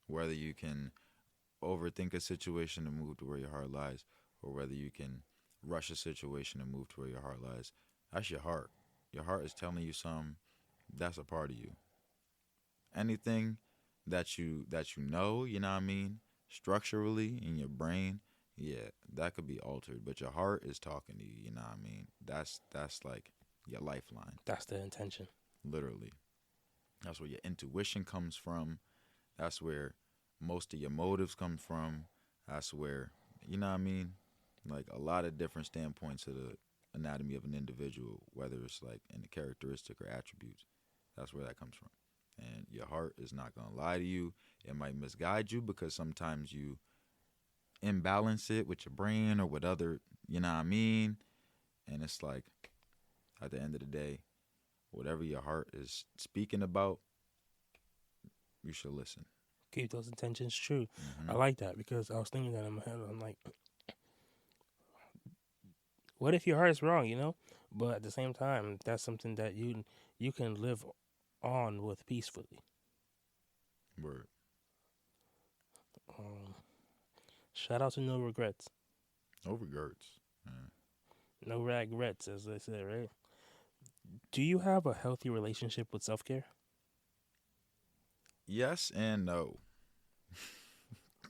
Whether you can overthink a situation and move to where your heart lies, or whether you can rush a situation and move to where your heart lies, that's your heart. Your heart is telling you something. That's a part of you. Anything that you know, you know what I mean, structurally in your brain, yeah, that could be altered. But your heart is talking to you, you know what I mean? That's like your lifeline. That's the intention. Literally. That's where your intuition comes from. That's where most of your motives come from. That's where, you know what I mean? Like a lot of different standpoints of the anatomy of an individual, whether it's like in the characteristic or attributes. That's where that comes from. And your heart is not going to lie to you. It might misguide you because sometimes you imbalance it with your brain or with other, you know what I mean? And it's like at the end of the day, whatever your heart is speaking about, you should listen. Keep those intentions true. Mm-hmm. I like that because I was thinking that in my head. I'm like, what if your heart is wrong, you know? But at the same time, that's something that you can live on with peacefully. Word. Shout out to No Regrets. No regrets. Man. No regrets, as they say, right? Do you have a healthy relationship with self-care? Yes and no.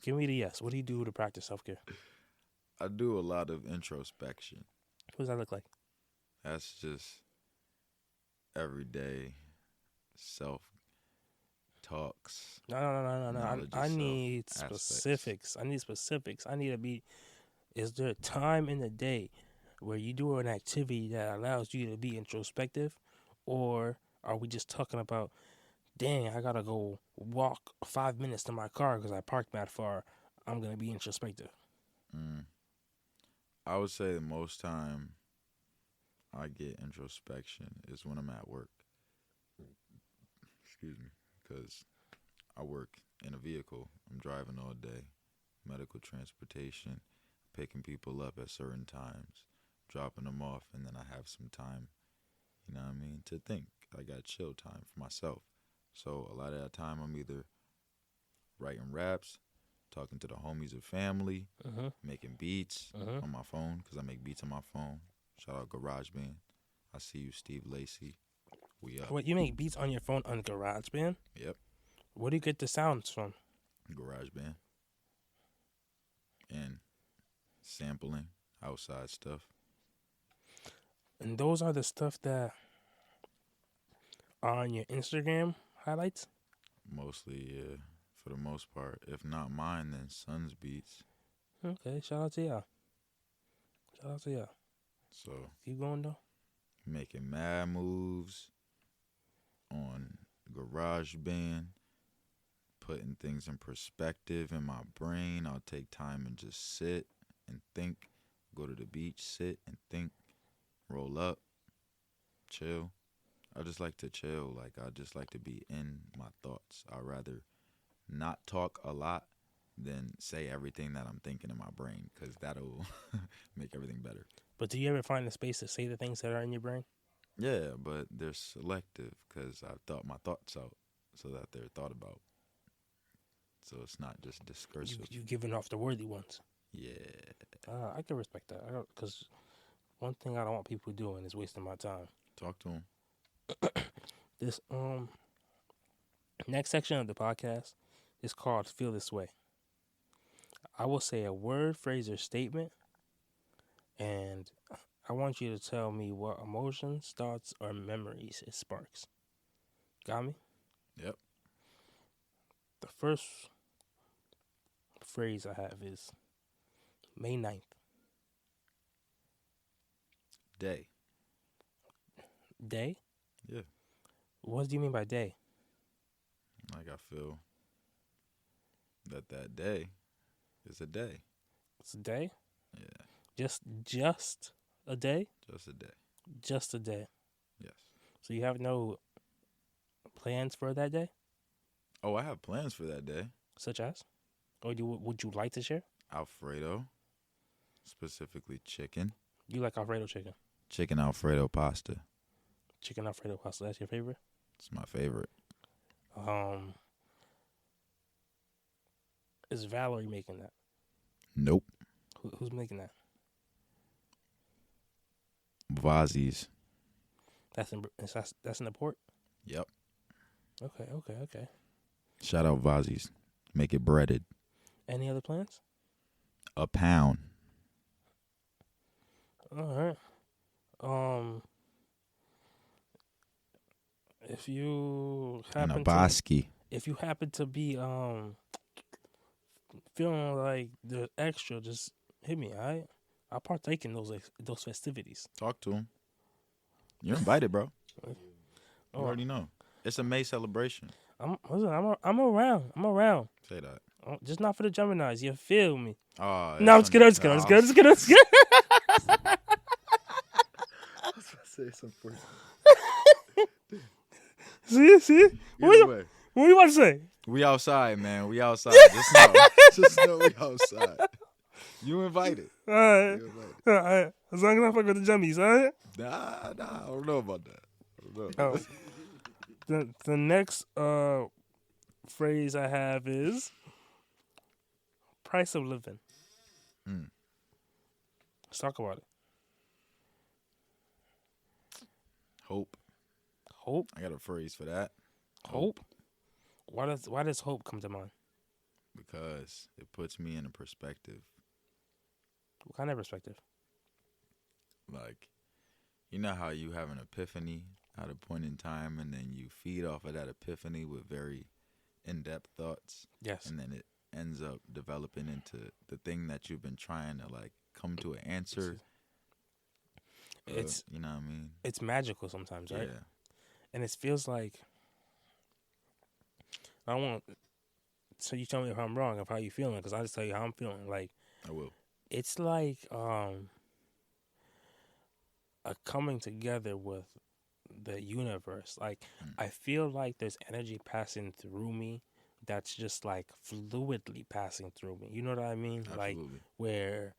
Give me the yes. What do you do to practice self-care? I do a lot of introspection. What does that look like? That's just everyday self talks. No. Knowledge I of need self specifics. I need specifics. I need to be. Is there a time in the day where you do an activity that allows you to be introspective, or are we just talking about, dang, I gotta go walk 5 minutes to my car because I parked that far. I'm gonna be introspective. I would say the most time I get introspection is when I'm at work. Excuse me, because I work in a vehicle. I'm driving all day, medical transportation, picking people up at certain times, dropping them off, and then I have some time, you know what I mean, to think. I got chill time for myself. So a lot of that time I'm either writing raps, talking to the homies of family, making beats on my phone, because I make beats on my phone. Shout out GarageBand. I see you, Steve Lacey. We up. What, you make beats on your phone on GarageBand? Yep. Where do you get the sounds from? GarageBand. And sampling, outside stuff. And those are the stuff that are on your Instagram highlights? Mostly, yeah, for the most part. If not mine, then Son's beats. Okay, shout out to y'all. So, Keep going, though. making mad moves on GarageBand, putting things in perspective in my brain. I'll take time and just sit and think. Go to the beach, sit and think. Roll up, chill. I just like to chill. Like, I just like to be in my thoughts. I'd rather not talk a lot than say everything that I'm thinking in my brain, because that'll make everything better. But do you ever find the space to say the things that are in your brain? Yeah, but they're selective because I've thought my thoughts out so that they're thought about. So it's not just discursive. You giving off the worthy ones. Yeah. I can respect that. Because one thing I don't want people doing is wasting my time. Talk to them. This next section of the podcast is called Feel This Way. I will say a word, phrase, or statement, and I want you to tell me what emotions, thoughts, or memories it sparks. Got me? Yep. The first phrase I have is May 9th. Day. Day? Yeah. What do you mean by day? Like, I feel that day is a day. It's a day? Yeah. Just a day? Just a day. Just a day. Yes. So you have no plans for that day? Oh, I have plans for that day. Such as? Or would you like to share? Alfredo. Specifically chicken. You like Alfredo chicken? Chicken Alfredo pasta. Chicken Alfredo pasta, that's your favorite? It's my favorite. Is Valerie making that? Nope. Who's making that? Vazzi's. That's in the port? Yep. Okay. Shout out Vazzi's. Make it breaded. Any other plans? A pound. All right. If you And a happen Bosky. if you happen to be feeling like the extra, just hit me, all right? I'll partake in those festivities. Talk to him. You're invited, bro. You Oh, already know. It's a May celebration. I'm around. I'm around. Say that. Just not for the Geminis. You feel me? Oh, No, I'm just kidding. say some for See? Either way, What you about to say? we outside, man. We outside. Just know we outside. You invited. All right. You invited. All right. As long as I fuck with the jummies, all right? Nah, I don't know about that. I don't know. Oh. The next phrase I have is price of living. Let's talk about it. Hope. Hope. I got a phrase for that. Hope. Why does hope come to mind? Because it puts me in a perspective. What kind of perspective? Like, you know how you have an epiphany at a point in time, and then you feed off of that epiphany with very in-depth thoughts. Yes. And then it ends up developing into the thing that you've been trying to like come to an answer. It's you know what I mean? It's magical sometimes, right? Yeah. And it feels like I don't want. So you tell me if I'm wrong of how you feeling, because I just tell you how I'm feeling. Like I will. it's like a coming together with the universe. Like I feel like there's energy passing through me that's just like fluidly passing through me. You know what I mean? Absolutely. Like where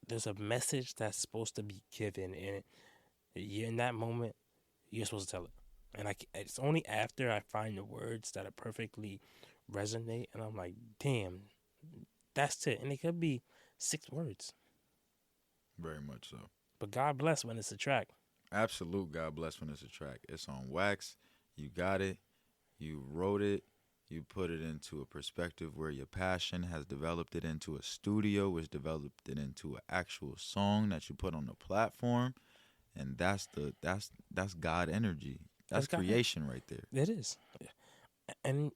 there's a message that's supposed to be given, and in that moment you're supposed to tell it. And it's only after I find the words that perfectly resonate, and I'm like, damn, that's it. And it could be 6 words. Very much so. But God bless when it's a track. Absolute God bless when it's a track. It's on wax. You got it. You wrote it. You put it into a perspective where your passion has developed it into a studio, which developed it into an actual song that you put on the platform. And that's God energy. That's creation right there. It is. And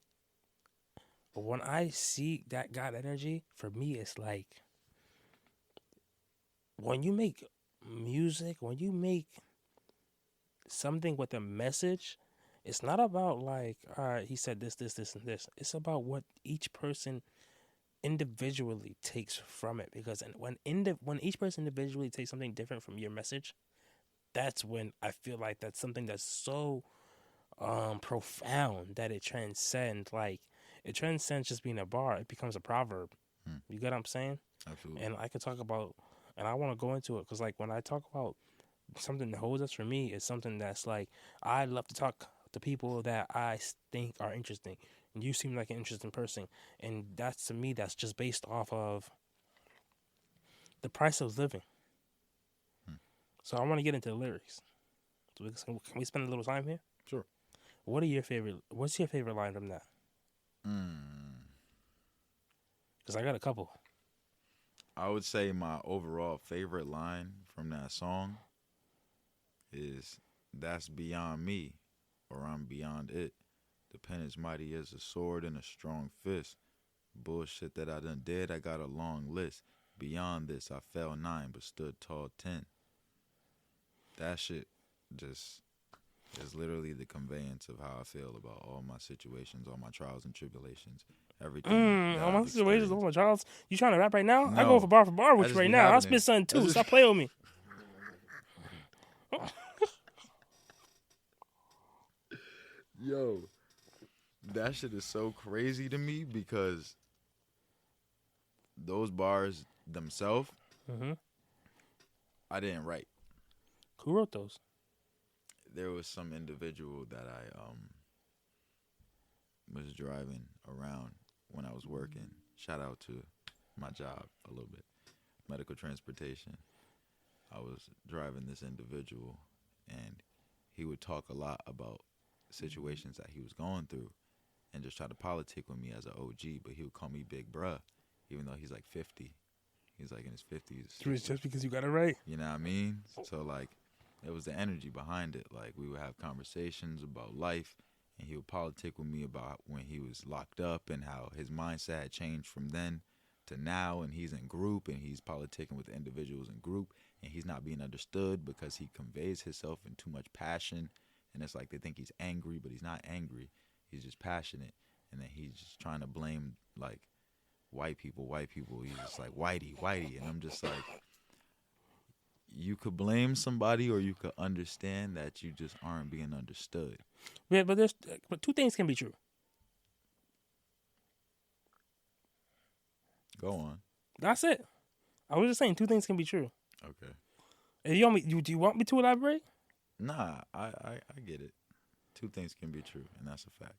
when I see that God energy, for me, it's like when you make music, when you make something with a message, it's not about like, all right, he said this, and this. It's about what each person individually takes from it. Because when each person individually takes something different from your message, that's when I feel like that's something that's so profound that it transcends just being a bar. It becomes a proverb. You get what I'm saying? Absolutely. And I could talk about, and I want to go into it because like when I talk about something that holds us for me, is something that's like I love to talk to people that I think are interesting. And you seem like an interesting person, and that's, to me, that's just based off of the price of living. So I want to get into the lyrics. So can we spend a little time here? Sure. What's your favorite line from that? Because I got a couple. I would say my overall favorite line from that song is, "That's beyond me, or I'm beyond it. The pen is mighty as a sword and a strong fist. Bullshit that I done did, I got a long list. Beyond this, I fell 9 but stood tall 10. That shit just is literally the conveyance of how I feel about all my situations, all my trials and tribulations, everything. All my situations, all my trials. You trying to rap right now? No, I go for bar with you right now. I'll spit it. something too. Stop playing with me. Yo, that shit is so crazy to me because those bars themselves, I didn't write. Who wrote those? There was some individual that I was driving around when I was working. Shout out to my job a little bit, medical transportation. I was driving this individual, and he would talk a lot about situations that he was going through and just try to politic with me as an OG, but he would call me Big Bruh, even though he's like 50. He's like in his 50s. Just because you got it right. You know what I mean? So, like, it was the energy behind it. Like, we would have conversations about life, and he would politic with me about when he was locked up and how his mindset had changed from then to now, and he's in group, and he's politicking with the individuals in group, and he's not being understood because he conveys himself in too much passion, and it's like they think he's angry, but he's not angry. He's just passionate, and then he's just trying to blame, like, white people. He's just like, whitey, and I'm just like, you could blame somebody, or you could understand that you just aren't being understood. Yeah, but two things can be true. Go on. That's it. I was just saying two things can be true. Okay. If you want me, do you want me to elaborate? Nah, I get it. Two things can be true, and that's a fact.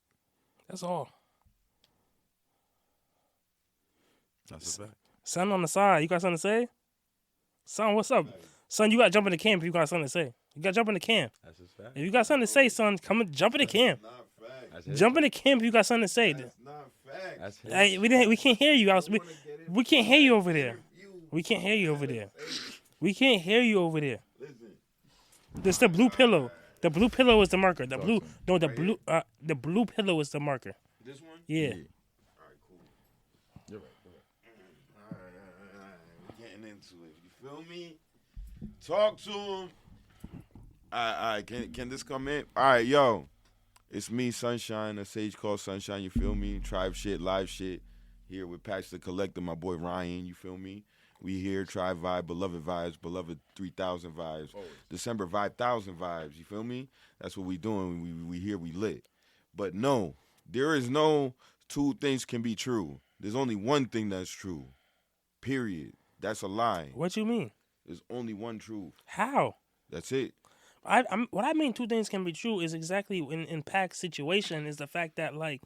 That's all. That's a fact. Son on the side, you got something to say? Son, what's up? Son, you got to jump in the camp if you got something to say. You got to jump in the camp. That's a fact. If you got something to say, son, come and jump in the camp. Not facts. Jump in the camp if you got something to say. That's not facts. That's his. Hey, we can't hear you. We can't hear you over there. We can't hear you over there. We can't hear you over there. Listen. This the blue pillow. The blue pillow is the marker. The Talk blue, to him. no, the blue pillow is the marker. This one? Yeah. All right, cool. You're right. All right. We're getting into it. You feel me? Talk to him. All right. Can this come in? All right, yo. It's me, Sunshine, a sage called Sunshine. You feel me? Tribe shit, live shit. Here with Pax The Collector, my boy Ryan. You feel me? We here, Tribe Vibe, Beloved Vibes, Beloved 3000 Vibes, Always. December 5000 Vibes. You feel me? That's what we doing. We here, we lit. But no, there is no two things can be true. There's only one thing that's true. Period. That's a lie. What you mean? There's only one truth. How? That's it. What I mean, two things can be true is exactly in Pac's situation is the fact that like,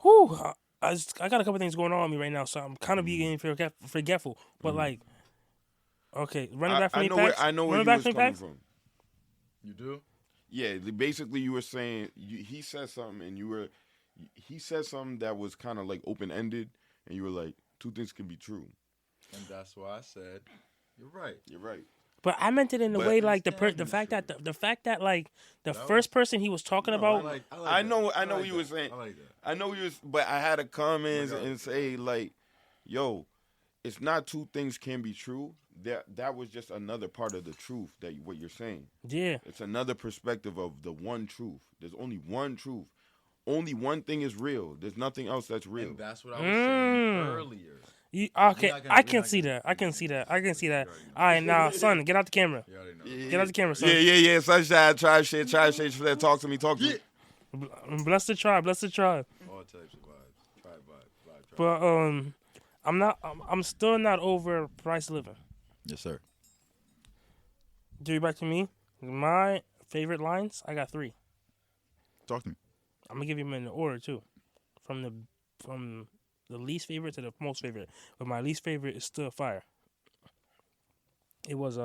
I got a couple things going on with me right now, so I'm kind of being forgetful. But like, okay, run it back for me, Pax. I know where Run you it back was for me, coming Pax. from. You do? Yeah, basically you were saying he said something, and he said something that was kind of like open ended, and you were like, two things can be true. And that's why I said, you're right. You're right. But I meant it in the But way like the understand fact this that the fact that like the That first person he was talking about. I know what you were saying. I like that. I know you was, but I had to comment Okay. and say like, yo, it's not two things can be true. That was just another part of the truth that what you're saying. Yeah. It's another perspective of the one truth. There's only one truth. Only one thing is real. There's nothing else that's real. And that's what I was saying earlier. Okay, We're not gonna- I we're can not see gonna- that. I can see that. I can see that. You already know. All right, now, son, get out the camera. You already know. Get out the camera, son. Yeah. Sunshine, try shit. Talk to me. Talk to me. Bless the tribe. Bless the tribe. All types of vibes. Tribe vibe. But I'm still not over price of living. Yes, sir. Give it back to me. My favorite lines. I got 3. Talk to me. I'm gonna give you them in the order too, from the least favorite to the most favorite. But my least favorite is still fire. It was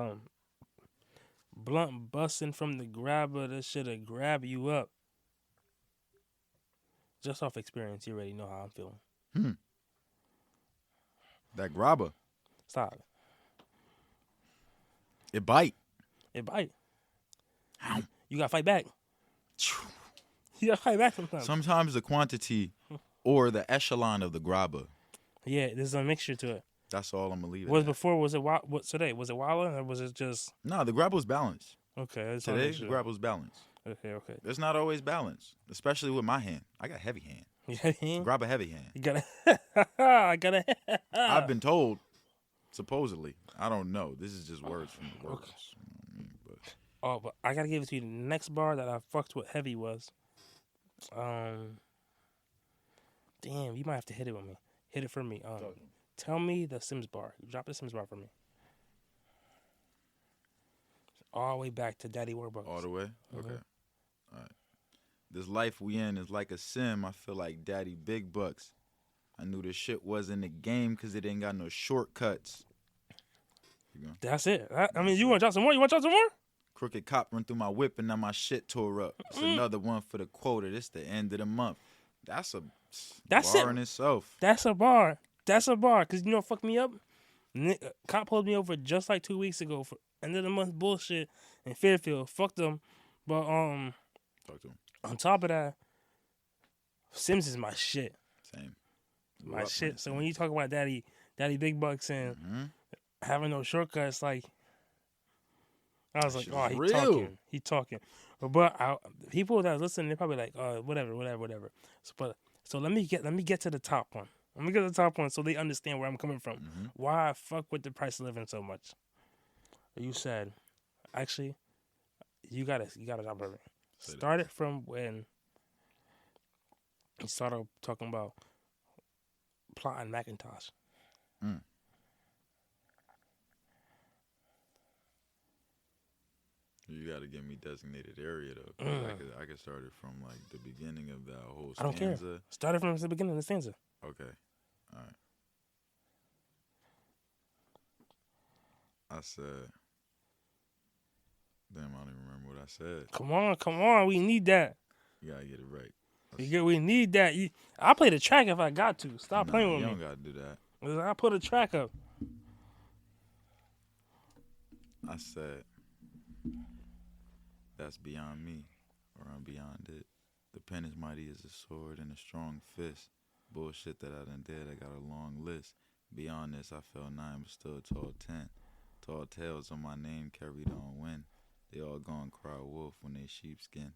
blunt busting from the grabber that shoulda grab you up. Just off experience, you already know how I'm feeling. That grabber, Stop. it bite. It bite. You gotta fight back. You gotta fight back sometimes. Sometimes the quantity or the echelon of the grabber. Yeah, there's a mixture to it. That's all I'm gonna leave it. Was at. before? Was it what today? Was it Walla or was it just No, the grabber was balanced. okay? I just wanna Today, make the sure. grabber was balanced. Okay. It's not always balanced, especially with my hand. I got heavy hand. Yeah, Grab a heavy hand. you gotta. I gotta. I've been told, supposedly. I don't know. This is just words from the words. You know what I mean? But Oh, but I gotta give it to you. The next bar that I fucked with heavy was, damn, you might have to hit it with me. Hit it for me. Tell me the Sims bar. Drop the Sims bar for me. All the way back to Daddy Warbucks. all the way? Mhm. Okay. All right. This life we in is like a sim. I feel like Daddy Big Bucks. I knew this shit wasn't a game because it ain't got no shortcuts. You go. That's it. I mean, you want to drop some more? You want to drop some more? Crooked cop run through my whip and now my shit tore up. It's another one for the quota. This the end of the month. That's a That's bar it. in itself. That's a bar. That's a bar. Cause you know, what fucked me up. Cop pulled me over just like 2 weeks ago for end of the month bullshit in Fairfield. Fucked them. But Talk to him. on top of that, Sims is my shit. Same. My shit. So when you talk about Daddy Big Bucks and having no shortcuts, like I was like, shit oh, is he real. talking. But people that listen, they're probably like, whatever. So let me get to the top one. Let me get to the top one so they understand where I'm coming from. Why I fuck with the price of living so much. You said, actually, you gotta stop it. Say that. Started from when you started talking about plotting Macintosh. Mm. You got to give me designated area though, 'cause I could start it from like the beginning of that whole I don't care. stanza. Started from the beginning of the stanza. Okay, all right. I said, damn, I don't even remember what I said. Come on, we need that. You gotta get it right. We need that. I'll play the track if I got to. Stop Nah, playing you with don't me. gotta do that. I'll put a track up. I said, that's beyond me, or I'm beyond it. The pen is mighty as a sword and a strong fist. Bullshit that I done did, I got a long list. Beyond this, I fell 9, but still a tall 10. Tall tales on my name carried on wind. They all gone cry wolf when they sheepskin.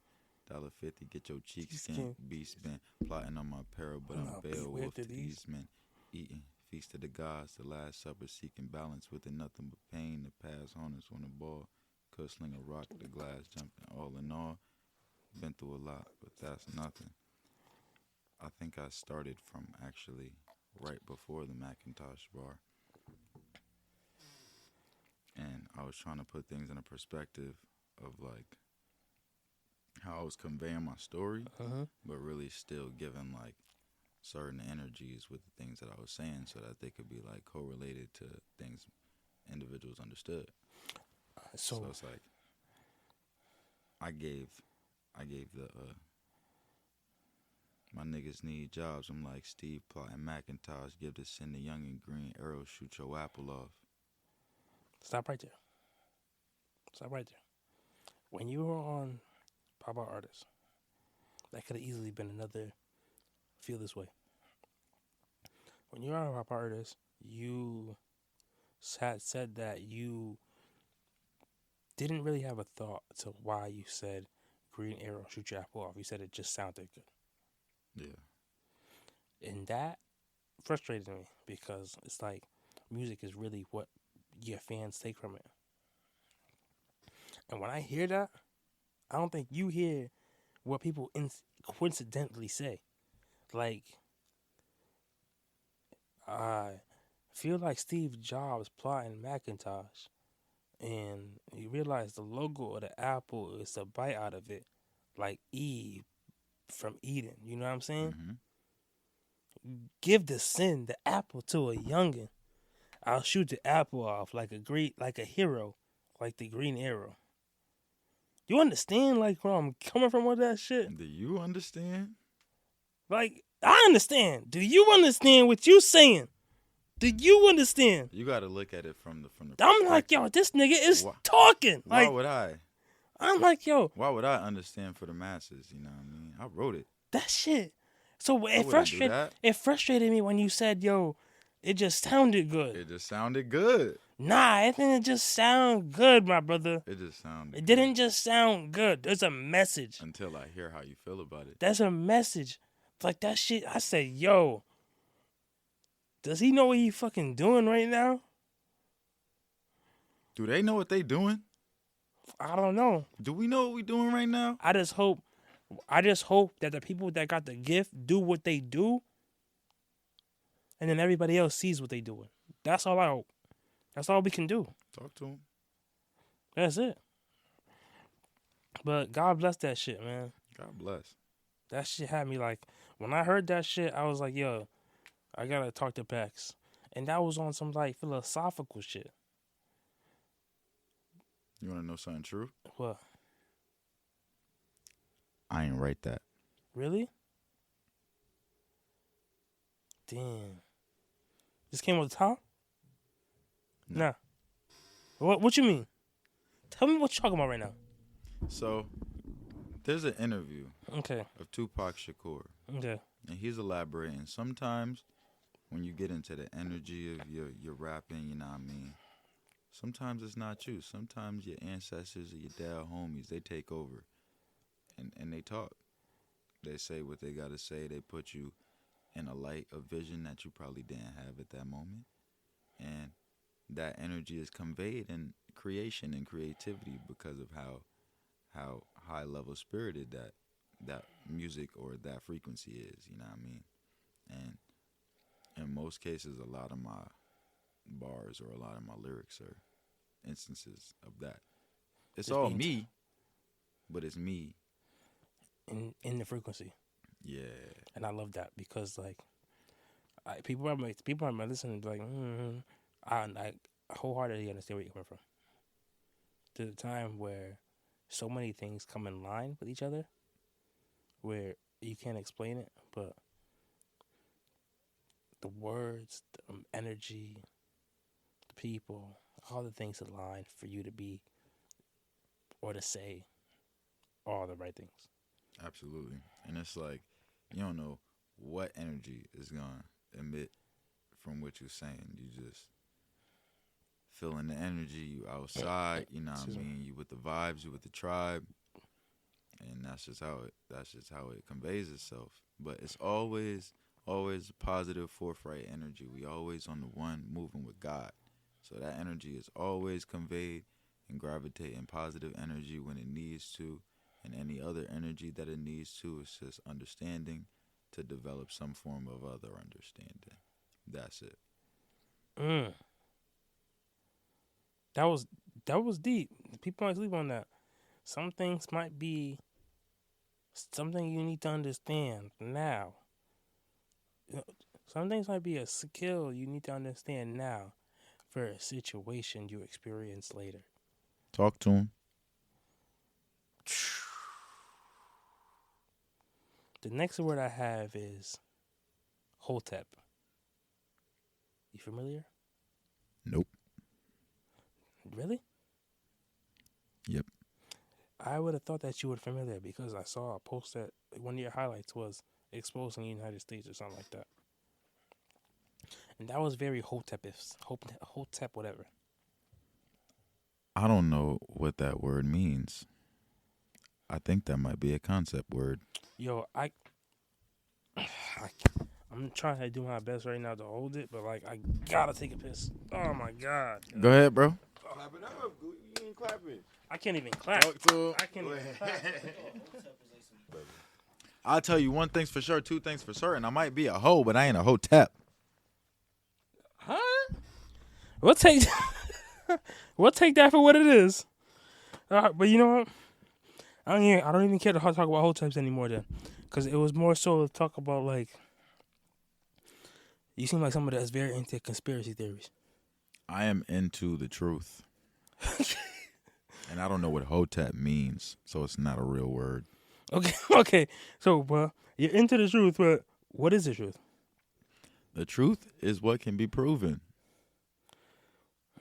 $1.50, get your cheeks skin. Beast been plotting on my peril, but I'm Beowulf to these men. Eating, feast of the gods, the last supper, seeking balance within nothing but pain. The past harness on the ball. Could sling a rock, the glass jumping. All in all, been through a lot, but that's nothing. I think I started from actually right before the Macintosh bar. And I was trying to put things in a perspective of like how I was conveying my story, but really still giving like certain energies with the things that I was saying so that they could be like correlated to things individuals understood. So it's like I gave the my niggas need jobs. I'm like Steve plotting Macintosh, give the sin the young and green arrow, shoot your apple off. Stop right there. Stop right there. When you were on Pop Art Artist, that could have easily been another Feel This Way. When you were on Pop Art Artist, you said that you didn't really have a thought to why you said green arrow, shoot your apple off. You said it just sounded good. Yeah. And that frustrated me because it's like music is really what your fans take from it. And when I hear that, I don't think you hear what people coincidentally say. Like, I feel like Steve Jobs plotting Macintosh, and you realize the logo of the apple is a bite out of it, like Eve from Eden. You know what I'm saying? Mm-hmm. Give the sin, the apple, to a youngin'. I'll shoot the apple off like a hero, like the green arrow. You understand, like, where I'm coming from with that shit? Do you understand? Like, I understand. Do you understand what you saying? Do you understand? You got to look at it from the. I'm like, yo, this nigga is talking. Why Like, would I? I'm like, yo. Why would I understand for the masses? You know what I mean? I wrote it. That shit. So it frustrated me when you said, yo, it just sounded good. It just sounded good. Nah, it didn't just sound good, my brother. It just sounded It didn't just sound good. There's a message. Until I hear how you feel about it. That's a message. Like that shit, I said, yo, does he know what he fucking doing right now? Do they know what they doing? I don't know. Do we know what we doing right now? I just hope that the people that got the gift do what they do, and then everybody else sees what they doing. That's all I hope. That's all we can do. Talk to him. That's it. But God bless that shit, man. God bless. That shit had me like, when I heard that shit, I was like, yo, I gotta talk to Pax. And that was on some like philosophical shit. You want to know something true? What? I ain't write that. Really? Damn. This came with the top? No. Nah. What you mean? Tell me what you're talking about right now. So, there's an interview Okay. of Tupac Shakur. Okay. And he's elaborating. Sometimes when you get into the energy of your rapping, you know what I mean? Sometimes it's not you. Sometimes your ancestors or your dad homies, they take over and they talk. They say what they got to say. They put you in a light of vision that you probably didn't have at that moment. And that energy is conveyed, and creation and creativity because of how high level spirited that music or that frequency is. You know what I mean? And in most cases, a lot of my bars or a lot of my lyrics are instances of that. It's Just all being me, but it's me. in the frequency, Yeah. and I love that because like people are listening to like I wholeheartedly understand where you're coming from. To the time where so many things come in line with each other, where you can't explain it, but the words, the energy, the people, all the things align for you to be or to say all the right things. Absolutely. And it's like you don't know what energy is gonna emit from what you're saying. You just feeling the energy, you outside, you know what I Excuse me. mean? You with the vibes, you with the tribe. And that's just how it conveys itself. But it's always positive forthright energy. We always on the one moving with God. So that energy is always conveyed and gravitating positive energy when it needs to, and any other energy that it needs to is just understanding to develop some form of other understanding. That's it. Mm. That was deep. People might sleep on that. Some things might be something you need to understand now. Some things might be a skill you need to understand now for a situation you experience later. Talk to him. The next word I have is Hotep. You familiar? Nope. Really? Yep. I would have thought that you were familiar because I saw a post that one of your highlights was exposing the United States or something like that. And that was very Hotep, whatever. I don't know what that word means. I think that might be a concept word. Yo, I'm trying to do my best right now to hold it, but like I gotta take a piss. Oh my god. Go ahead, bro. Clap it up. You ain't clapping. I can't even clap. Talk to him. I can't even clap. I'll tell you one thing's for sure, two things for certain. I might be a hoe, but I ain't a Hotep. Huh? We'll take that for what it is. But you know what? I don't even care to talk about Hoteps anymore then, because it was more so to talk about like. You seem like somebody that's very into conspiracy theories. I am into the truth. And I don't know what Hotep means, so it's not a real word. Okay. So, you're into the truth, but what is the truth? The truth is what can be proven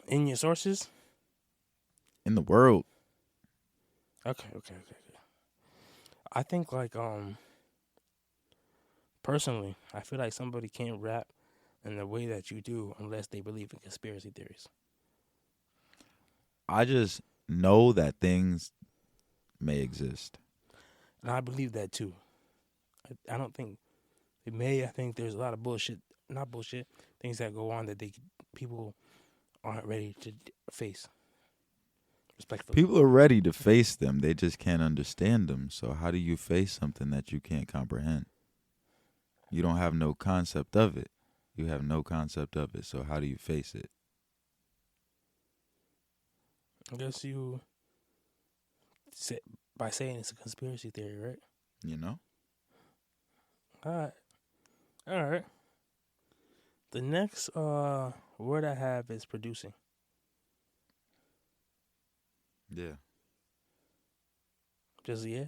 In your sources? in the world. Okay. I think like personally, I feel like somebody can't rap in the way that you do unless they believe in conspiracy theories. I just know that things may exist. And I believe that too. I don't think it may. I think there's a lot of not bullshit, things that go on that people aren't ready to face. Respectfully. People are ready to face them. They just can't understand them. So how do you face something that you can't comprehend? You don't have no concept of it. You have no concept of it. So how do you face it? I guess you say, by saying it's a conspiracy theory, right? You know? All right. The next word I have is producing. Yeah. Just yeah.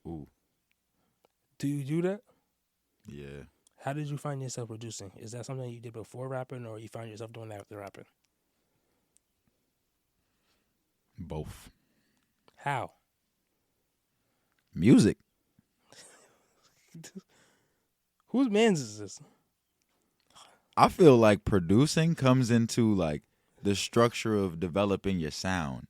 Ooh. Do you do that? Yeah. How did you find yourself producing? Is that something you did before rapping, or you found yourself doing that after rapping? Both. How? Music. Whose man's is this? I feel like producing comes into like the structure of developing your sound.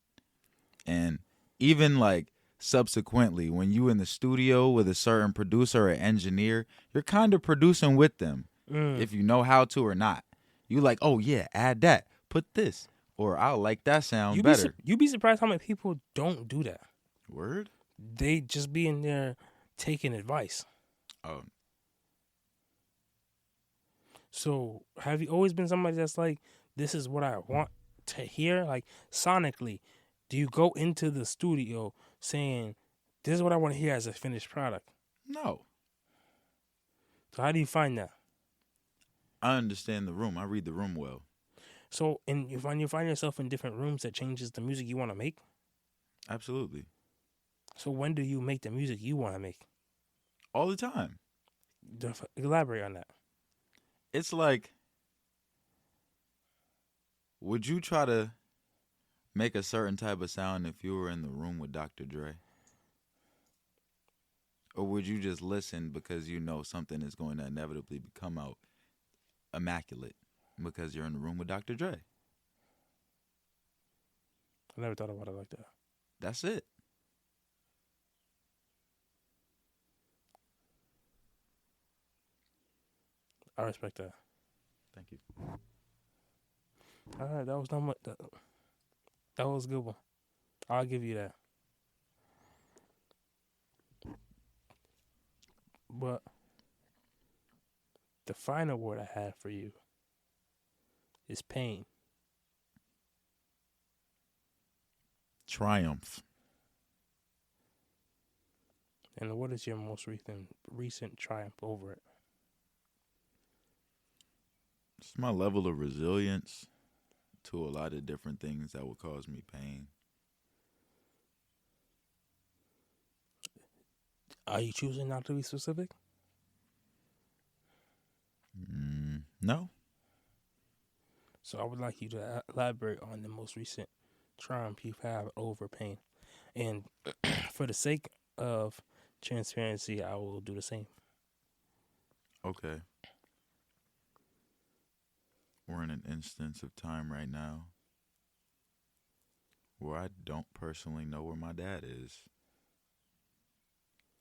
And even like subsequently, when you in the studio with a certain producer or engineer, you're kind of producing with them if you know how to or not. You like, oh yeah, add that, put this, Or I like that sound You be better. you be surprised how many people don't do that. Word? They just be in there taking advice. Oh, So have you always been somebody that's like, this is what I want to hear? Like sonically, do you go into the studio saying, this is what I want to hear as a finished product? no. So how do you find that? I understand the room. I read the room well. So and when you find yourself in different rooms, that changes the music you want to make. Absolutely. So when do you make the music you want to make? All the time. Elaborate on that. It's like, would you try to make a certain type of sound if you were in the room with Dr. Dre? Or would you just listen because you know something is going to inevitably come out immaculate because you're in the room with Dr. Dre? I never thought about it like that. That's it. I respect that. Thank you. All right, that was not much. That was a good one. I'll give you that. But the final word I have for you is pain. Triumph. And what is your most recent triumph over it? It's my level of resilience to a lot of different things that would cause me pain. Are you choosing not to be specific? No. So I would like you to elaborate on the most recent triumph you've had over pain. And for the sake of transparency, I will do the same. Okay. We're in an instance of time right now where I don't personally know where my dad is.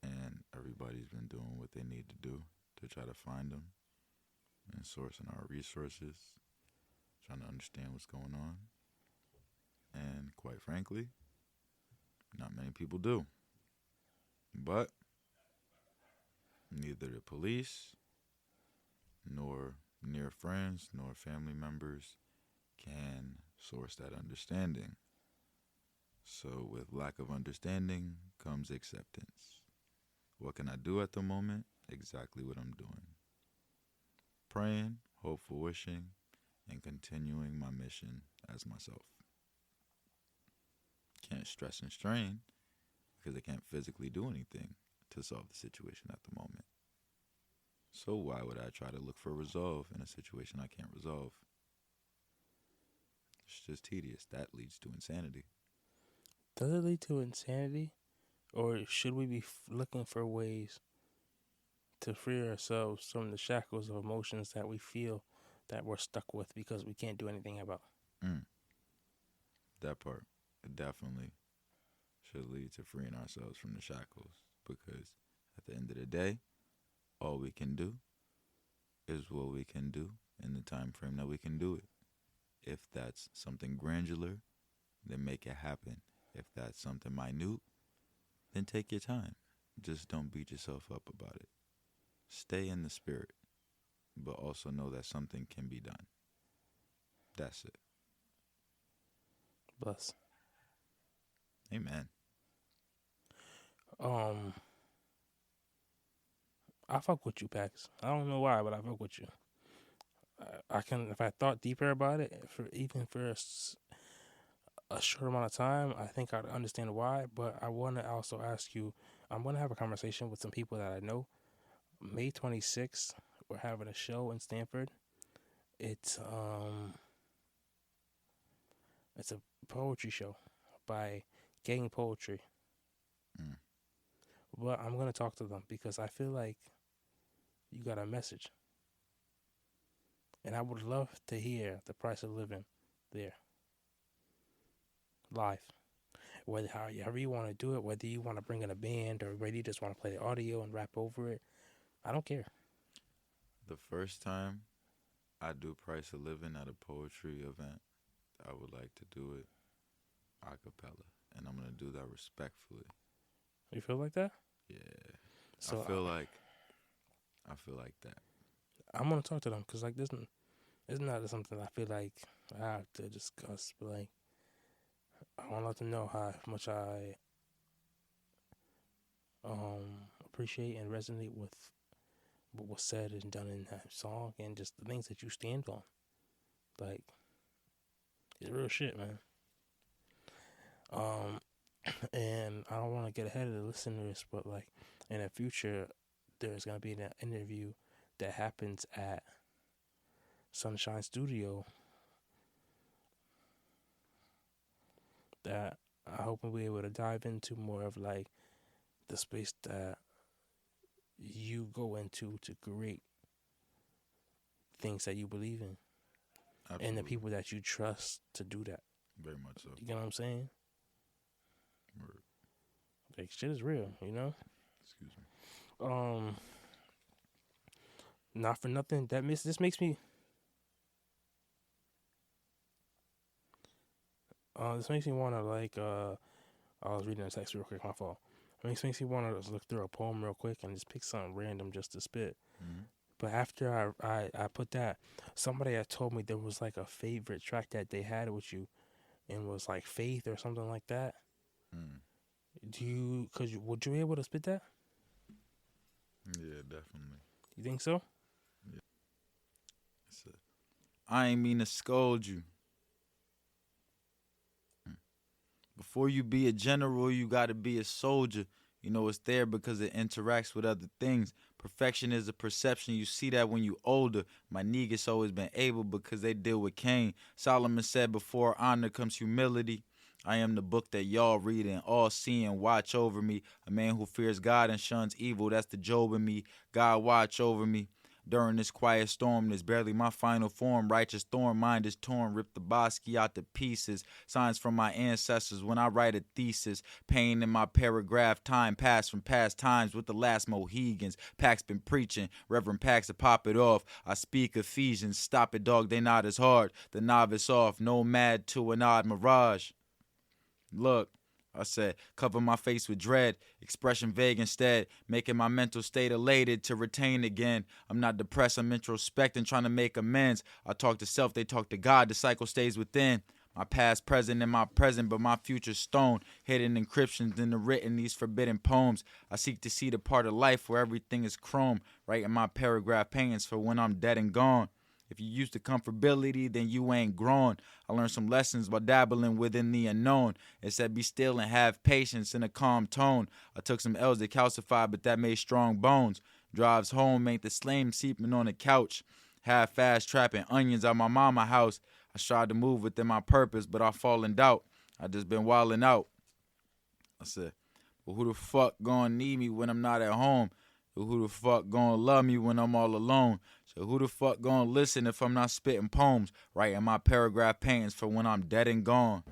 And everybody's been doing what they need to do to try to find him and sourcing our resources, trying to understand what's going on. And quite frankly, not many people do. But neither the police, nor near friends, nor family members can source that understanding. So with lack of understanding comes acceptance. What can I do at the moment? Exactly what I'm doing. Praying, hopeful, wishing, and continuing my mission as myself. Can't stress and strain because I can't physically do anything to solve the situation at the moment. So why would I try to look for resolve in a situation I can't resolve? It's just tedious. That leads to insanity. Does it lead to insanity? Or should we be looking for ways to free ourselves from the shackles of emotions that we feel that we're stuck with because we can't do anything about? That part, it definitely should lead to freeing ourselves from the shackles, because at the end of the day, all we can do is what we can do in the time frame that we can do it. If that's something granular, then make it happen. If that's something minute, then take your time. Just don't beat yourself up about it. Stay in the spirit, but also know that something can be done. That's it. Bless. Amen. I fuck with you, Pax. I don't know why, but I fuck with you. I can, if I thought deeper about it, for a short amount of time, I think I'd understand why. But I want to also ask you. I'm gonna have a conversation with some people that I know. May 26th, we're having a show in Stanford. It's a poetry show by Gang Poetry. But I'm gonna talk to them because I feel like you got a message, and I would love to hear the price of living there live. Whether however you want to do it, whether you want to bring in a band or whether you just want to play the audio and rap over it, I don't care. The first time I do price of living at a poetry event, I would like to do it a cappella, and I'm gonna do that respectfully. You feel like that? Yeah, So I feel like that. I'm gonna talk to them because like this, it's not something I feel like I have to discuss. But like, I want to let them know how much I appreciate and resonate with what was said and done in that song, and just the things that you stand on. Like, it's real shit, man. And I don't want to get ahead of the listeners, but like in the future, there's gonna be an interview that happens at Sunshine Studio that I hope we'll be able to dive into more of like the space that you go into to create things that you believe in. Absolutely. And the people that you trust to do that. Very much so. You get what I'm saying? Word. Like shit is real, you know? Excuse me. Not for nothing. This makes me wanna like I was reading a text real quick, my fault. It makes me wanna just look through a poem real quick and just pick something random just to spit. Mm-hmm. But after I put that, somebody had told me there was like a favorite track that they had with you, and was like Faith or something like that. Would you be able to spit that? Yeah, definitely. You think so? Yeah. I ain't mean to scold you. Before you be a general, you gotta be a soldier. You know, it's there because it interacts with other things. Perfection is a perception. You see that when you older. My niggas always been able because they deal with Cain. Solomon said, before honor comes humility. I am the book that y'all read and all see and watch over me. A man who fears God and shuns evil. That's the Job in me. God watch over me. During this quiet storm, there's barely my final form. Righteous thorn, mind is torn. Rip the bosky out to pieces. Signs from my ancestors when I write a thesis. Pain in my paragraph. Time passed from past times with the last Mohegans. Pax been preaching. Reverend Pax to pop it off. I speak Ephesians. Stop it, dog. They not as hard. The novice off. Nomad to an odd mirage. Look. I said, cover my face with dread, expression vague instead, making my mental state elated to retain again. I'm not depressed, I'm introspecting, trying to make amends. I talk to self, they talk to God, the cycle stays within. My past, present, and my present, but my future stone. Hidden encryptions in the written, these forbidden poems. I seek to see the part of life where everything is chrome, writing my paragraph paintings for when I'm dead and gone. If you used to comfortability, then you ain't grown. I learned some lessons while dabbling within the unknown. It said be still and have patience in a calm tone. I took some L's that calcified, but that made strong bones. Drives home, ain't the same sleeping on the couch. Half fast trapping onions out my mama house. I tried to move within my purpose, but I fall in doubt. I just been wilding out. I said, well, who the fuck gonna need me when I'm not at home? Who the fuck gonna love me when I'm all alone? So who the fuck gonna listen if I'm not spitting poems, writing my paragraph paintings for when I'm dead and gone?